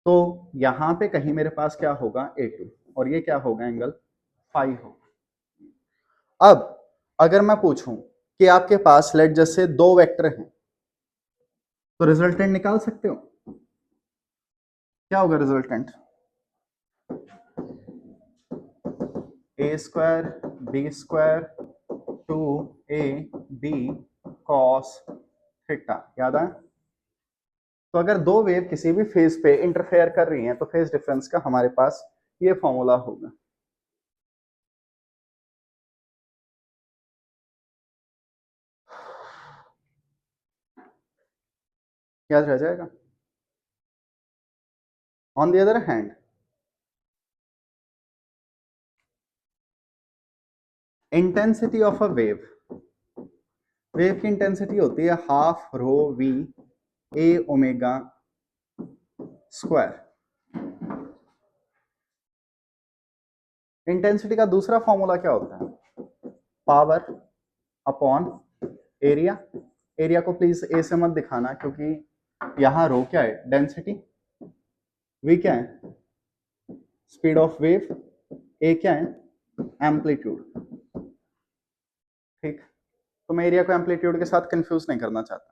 तो यहां पे कहीं मेरे पास क्या होगा? A2, और ये क्या होगा? एंगल फाई होगा। अब अगर मैं पूछूं कि आपके पास लेट जैसे दो वेक्टर हैं, तो रिजल्टेंट निकाल सकते हो? क्या होगा resultant? A square b square two a b cos theta, याद है? तो अगर दो वेव किसी भी फेज पे इंटरफेयर कर रही हैं तो फेज डिफरेंस का हमारे पास ये फॉर्मूला होगा। याद रह जाएगा? On the other hand, intensity of a wave, wave की इंटेंसिटी होती है half rho we a omega square. Intensity का दूसरा फॉर्मूला क्या होता है? Power upon area. एरिया को प्लीज ए से मत दिखाना, क्योंकि यहां रो क्या है? डेंसिटी। वी क्या है? Speed of wave. ए क्या है? एम्पलीट्यूड। ठीक, तो मैं एरिया को एम्पलीट्यूड के साथ कंफ्यूज नहीं करना चाहता।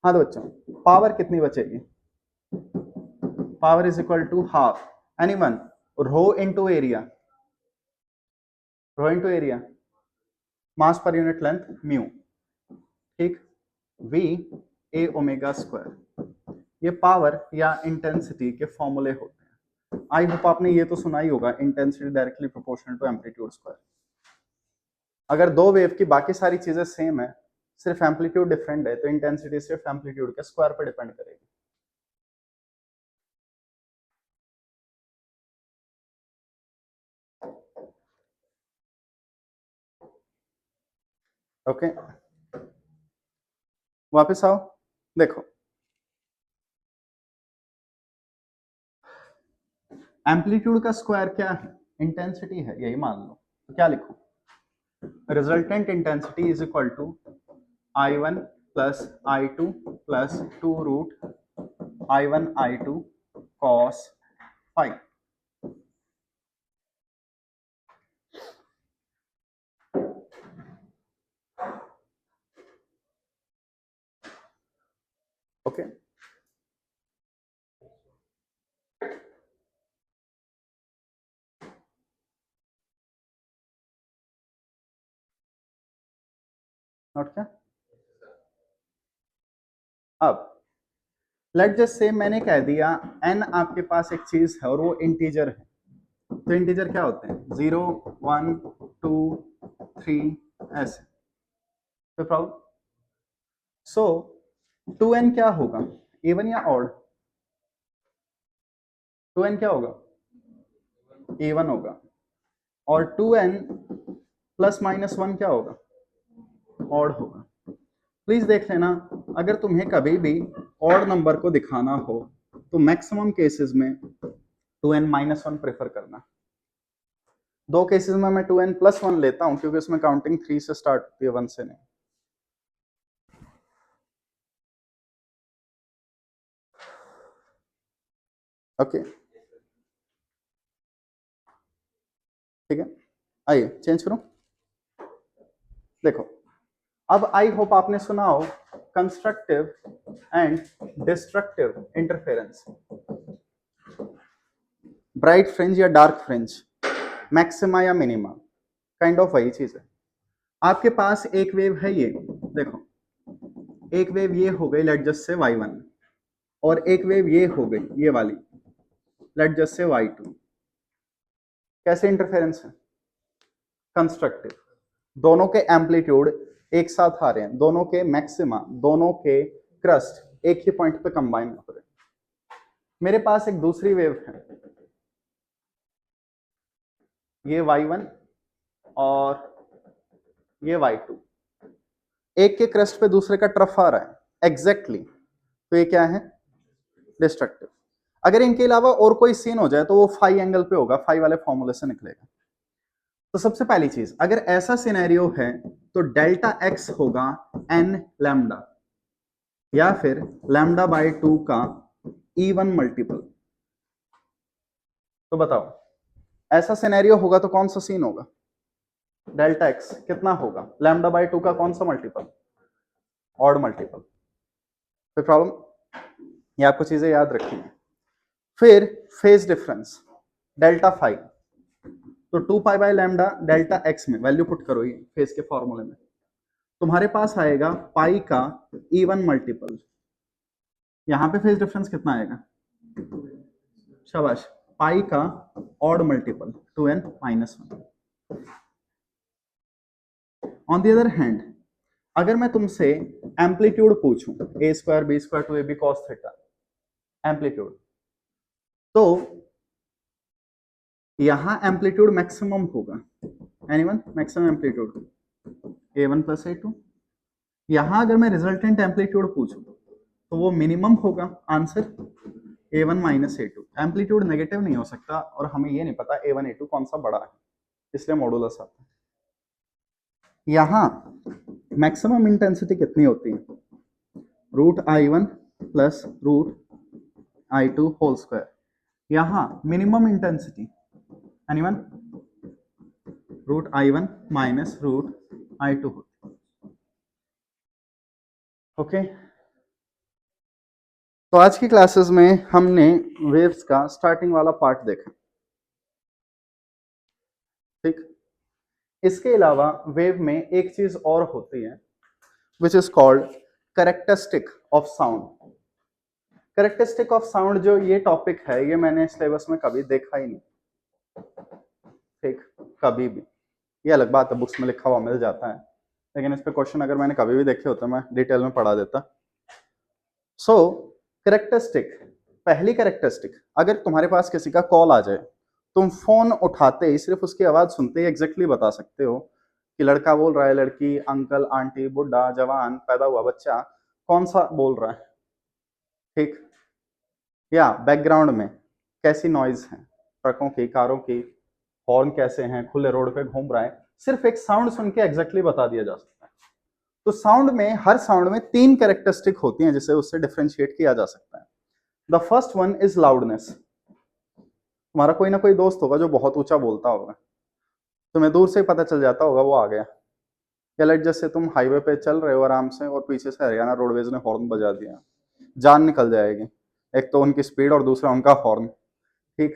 हाँ तो बच्चों, पावर कितनी बचेगी? Power is equal to half anyone rho into area, rho into area, mass पर यूनिट लेंथ म्यू। ठीक, वी ए ओमेगा स्क्वायर, ये पावर या इंटेंसिटी के फॉर्मूले होते हैं। आई होप आपने ये तो सुना ही होगा, intensity directly proportional to amplitude square. अगर दो वेव की बाकी सारी चीजें सेम है, सिर्फ एम्पलीट्यूड डिफरेंट है, तो इंटेंसिटी सिर्फ एम्पलीट्यूड के स्क्वायर पर डिपेंड करेगी। ओके, वापस आओ। देखो, एम्पलीट्यूड का स्क्वायर क्या है? इंटेंसिटी है, यही मान लो। तो क्या लिखूं? Resultant intensity is equal to I1 plus I2 plus 2 root I1 I2 cos phi. Okay, note क्या? अब लेट जस्ट से मैंने कह दिया n आपके पास एक चीज है और वो इंटीजर है। तो इंटीजर क्या होते हैं? 0 1 2 3 ऐसे। तो प्रॉब्लम सो 2n क्या होगा? इवन या ऑड? 2n क्या होगा? इवन होगा। और 2n प्लस माइनस 1 क्या होगा? ऑड होगा। प्लीज देख लेना, अगर तुम्हें कभी भी ऑड नंबर को दिखाना हो तो मैक्सिमम केसेस में 2n माइनस 1 प्रेफर करना। दो केसेस में मैं 2n प्लस 1 लेता हूं, क्योंकि उसमें काउंटिंग 3 से स्टार्ट होती है, 1 से नहीं। ओके, ठीक है, आइए चेंज करूं। देखो, अब आई होप आपने सुना हो constructive and destructive interference. Bright fringe या डार्क फ्रिंज, मैक्सिमा या मिनिमा, काइंड ऑफ वही चीज है। आपके पास एक वेव है, ये देखो, एक वेव ये हो गई, लेट जस्ट से y1, और एक वेव ये हो गई, ये वाली, लेट जस्ट से y2। कैसे इंटरफेरेंस है? कंस्ट्रक्टिव। दोनों के एम्पलीट्यूड एक साथ आ रहे हैं, दोनों के मैक्सिमा, दोनों के क्रस्ट एक ही पॉइंट पे कंबाइन हो रहे हैं। मेरे पास एक दूसरी वेव है, ये y1 और ये y2, एक के क्रस्ट पे दूसरे का ट्रफ आ रहा है एग्जैक्टली, तो ये क्या है? डिस्ट्रक्टिव। अगर इनके अलावा और कोई सीन हो जाए तो वो फाई एंगल पे होगा, फाई वाले फॉर्मूले से निकलेगा। तो सबसे पहली चीज, अगर ऐसा सिनेरियो है तो डेल्टा एक्स होगा एन लैम्डा, या फिर लैम्डा बाय 2 का E1 मल्टीपल। तो बताओ, ऐसा सिनेरियो होगा तो कौन सा सीन होगा? डेल्टा एक्स कितना होगा? लैम्डा बाय 2 का कौन सा मल्टीपल? Odd multiple. कोई प्रॉब्लम? ये आपको चीजें याद रखनी है। फिर फेज डिफरेंस डेल्टा फाई, तो 2 pi by lambda delta x में वैल्यू पुट करो ये फेज के फॉर्मूले में, तुम्हारे पास आएगा पाई का E1 मल्टीपल। यहां पे फेज डिफरेंस कितना आएगा? शाबाश, पाई का odd multiple 2n-1। On the other hand, अगर मैं तुमसे एम्पलीट्यूड पूछूं, a square b square 2ab cos theta amplitude, तो यहां एम्पलीट्यूड मैक्सिमम होगा, anyone? Maximum amplitude a1 plus a2। यहां अगर मैं रिजल्टेंट एम्पलीट्यूड पूछूं तो वो मिनिमम होगा, answer a1 minus a2। Amplitude negative नहीं हो सकता, और हमें ये नहीं पता a1 a2 कौन सा बड़ा है, इसलिए मॉडुलस आता है। यहां मैक्सिमम इंटेंसिटी कितनी होती है? Root i1 plus root i2 whole square. यहां minimum intensity anyone? Root i1 minus root i2 होती है। ओके, तो आज की क्लासेस में हमने वेव्स का स्टार्टिंग वाला पार्ट देखा, ठीक। इसके अलावा वेव में एक चीज और होती है which is called characteristic of sound. Characteristic of sound जो ये टॉपिक है, ये मैंने सिलेबस में कभी देखा ही नहीं, ठीक, कभी भी। ये अलग बात है, बुक्स में लिखा हुआ मिल जाता है, लेकिन इस पे क्वेश्चन अगर मैंने कभी भी देखे होते मैं डिटेल में पढ़ा देता। सो कैरेक्टरिस्टिक, पहली कैरेक्टरिस्टिक, अगर तुम्हारे पास किसी का कॉल आ जाए, तुम फोन उठाते ही सिर्फ उसकी आवाज सुनते ही एग्जैक्टली बता सकते हो कि लड़का बोल रहा है, लड़की, अंकल, आंटी, बुढ़ा, जवान, पैदा हुआ बच्चा, कौन सा बोल रहा है, ठीक। या बैकग्राउंड में कैसी नॉइज है, ट्रकों की, कारों की, हॉर्न कैसे हैं, खुले रोड पे घूम रहा है, सिर्फ एक साउंड सुन के एग्जैक्टली बता दिया जा सकता है। तो साउंड में, हर साउंड में 3 कैरेक्टरिस्टिक होती हैं जिसे उससे डिफरेंशिएट किया जा सकता है। The first one is loudness. तुम्हारा कोई ना कोई दोस्त होगा जो बहुत ऊंचा बोलता होगा, तुम्हें दूर से ही पता चल जाता होगा वो आ गया। या लाइक जैसे तुम हाईवे पे चल रहे हो आराम से और पीछे से हरियाणा रोडवेज ने हॉर्न बजा दिया, जान निकल जाएगी, एक तो उनकी स्पीड और दूसरा उनका हॉर्न, ठीक।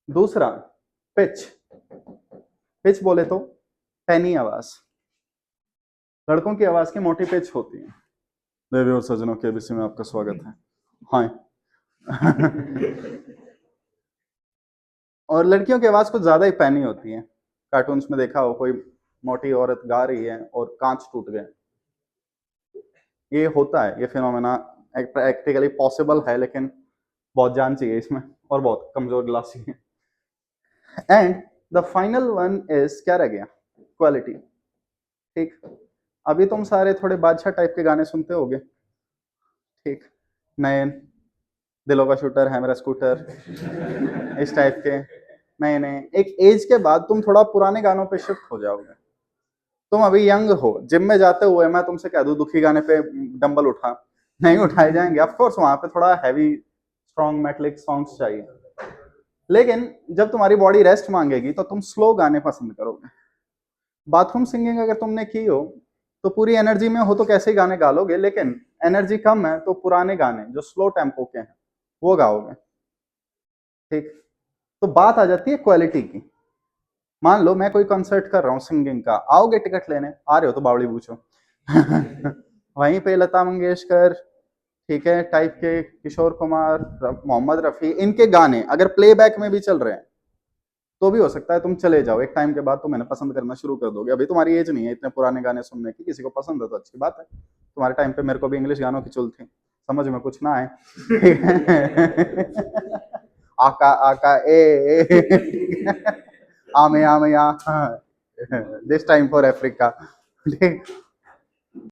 दूसरा पिच, पिच बोले तो पैनी आवाज, लड़कों की आवाज की मोटी पिच होती है। देवी और सज्जनों के एबीसी में आपका स्वागत है। हाँ और लड़कियों की आवाज कुछ ज्यादा ही पैनी होती है। कार्टून्स में देखा हो, कोई मोटी औरत गा रही है और कांच टूट गए, ये होता है, ये फिनोमेना प्रैक्टिकली पॉसिबल है, लेकिन बहुत जान चाहिए इसमें और बहुत कमजोर ग्लासी है। And the final one is क्या रह गया? क्वालिटी, ठीक। अभी तुम सारे थोड़े बादशाह टाइप के गाने सुनते होगे, ठीक, नए, दिलों का शूटर है मेरा स्कूटर, इस टाइप के नए नए। एक एज के बाद तुम थोड़ा पुराने गानों पे शिफ्ट हो जाओगे। तुम अभी यंग हो, जिम में जाते हुए मैं तुमसे कह दूं दुखी गाने पे डंबल उठा, नहीं उठाए जाएंगे, ऑफ कोर्स वहां पे थोड़ा हैवी स्ट्रॉन्ग मेटलिक सॉन्ग्स चाहिए। लेकिन जब तुम्हारी बॉडी रेस्ट मांगेगी तो तुम स्लो गाने पसंद करोगे। बाथरूम सिंगिंग अगर तुमने की हो तो पूरी एनर्जी में हो तो कैसे ही गाने गा लोगे, लेकिन एनर्जी कम है तो पुराने गाने जो स्लो टेम्पो के हैं वो गाओगे, ठीक। तो बात आ जाती है क्वालिटी की। मान लो मैं कोई कंसर्ट कर रहा हूँ सिंगिंग का, आओगे टिकट लेने? आ रहे हो तो बावड़ी पूछो। वहीं पे लता मंगेशकर, ठीक है, टाइप के किशोर कुमार, मोहम्मद रफी, इनके गाने अगर प्लेबैक में भी चल रहे हैं तो भी हो सकता है तुम चले जाओ, एक टाइम के बाद तुम इन्हें पसंद करना शुरू कर दोगे। अभी तुम्हारी एज नहीं है इतने पुराने गाने सुनने की, किसी को पसंद है तो अच्छी बात है। तुम्हारे टाइम पे मेरे को भी इंग्लिश गानों की चुल थी, समझ में कुछ ना आए। आका आका ए आमे आमे दिस टाइम फॉर अफ्रीका, ठीक।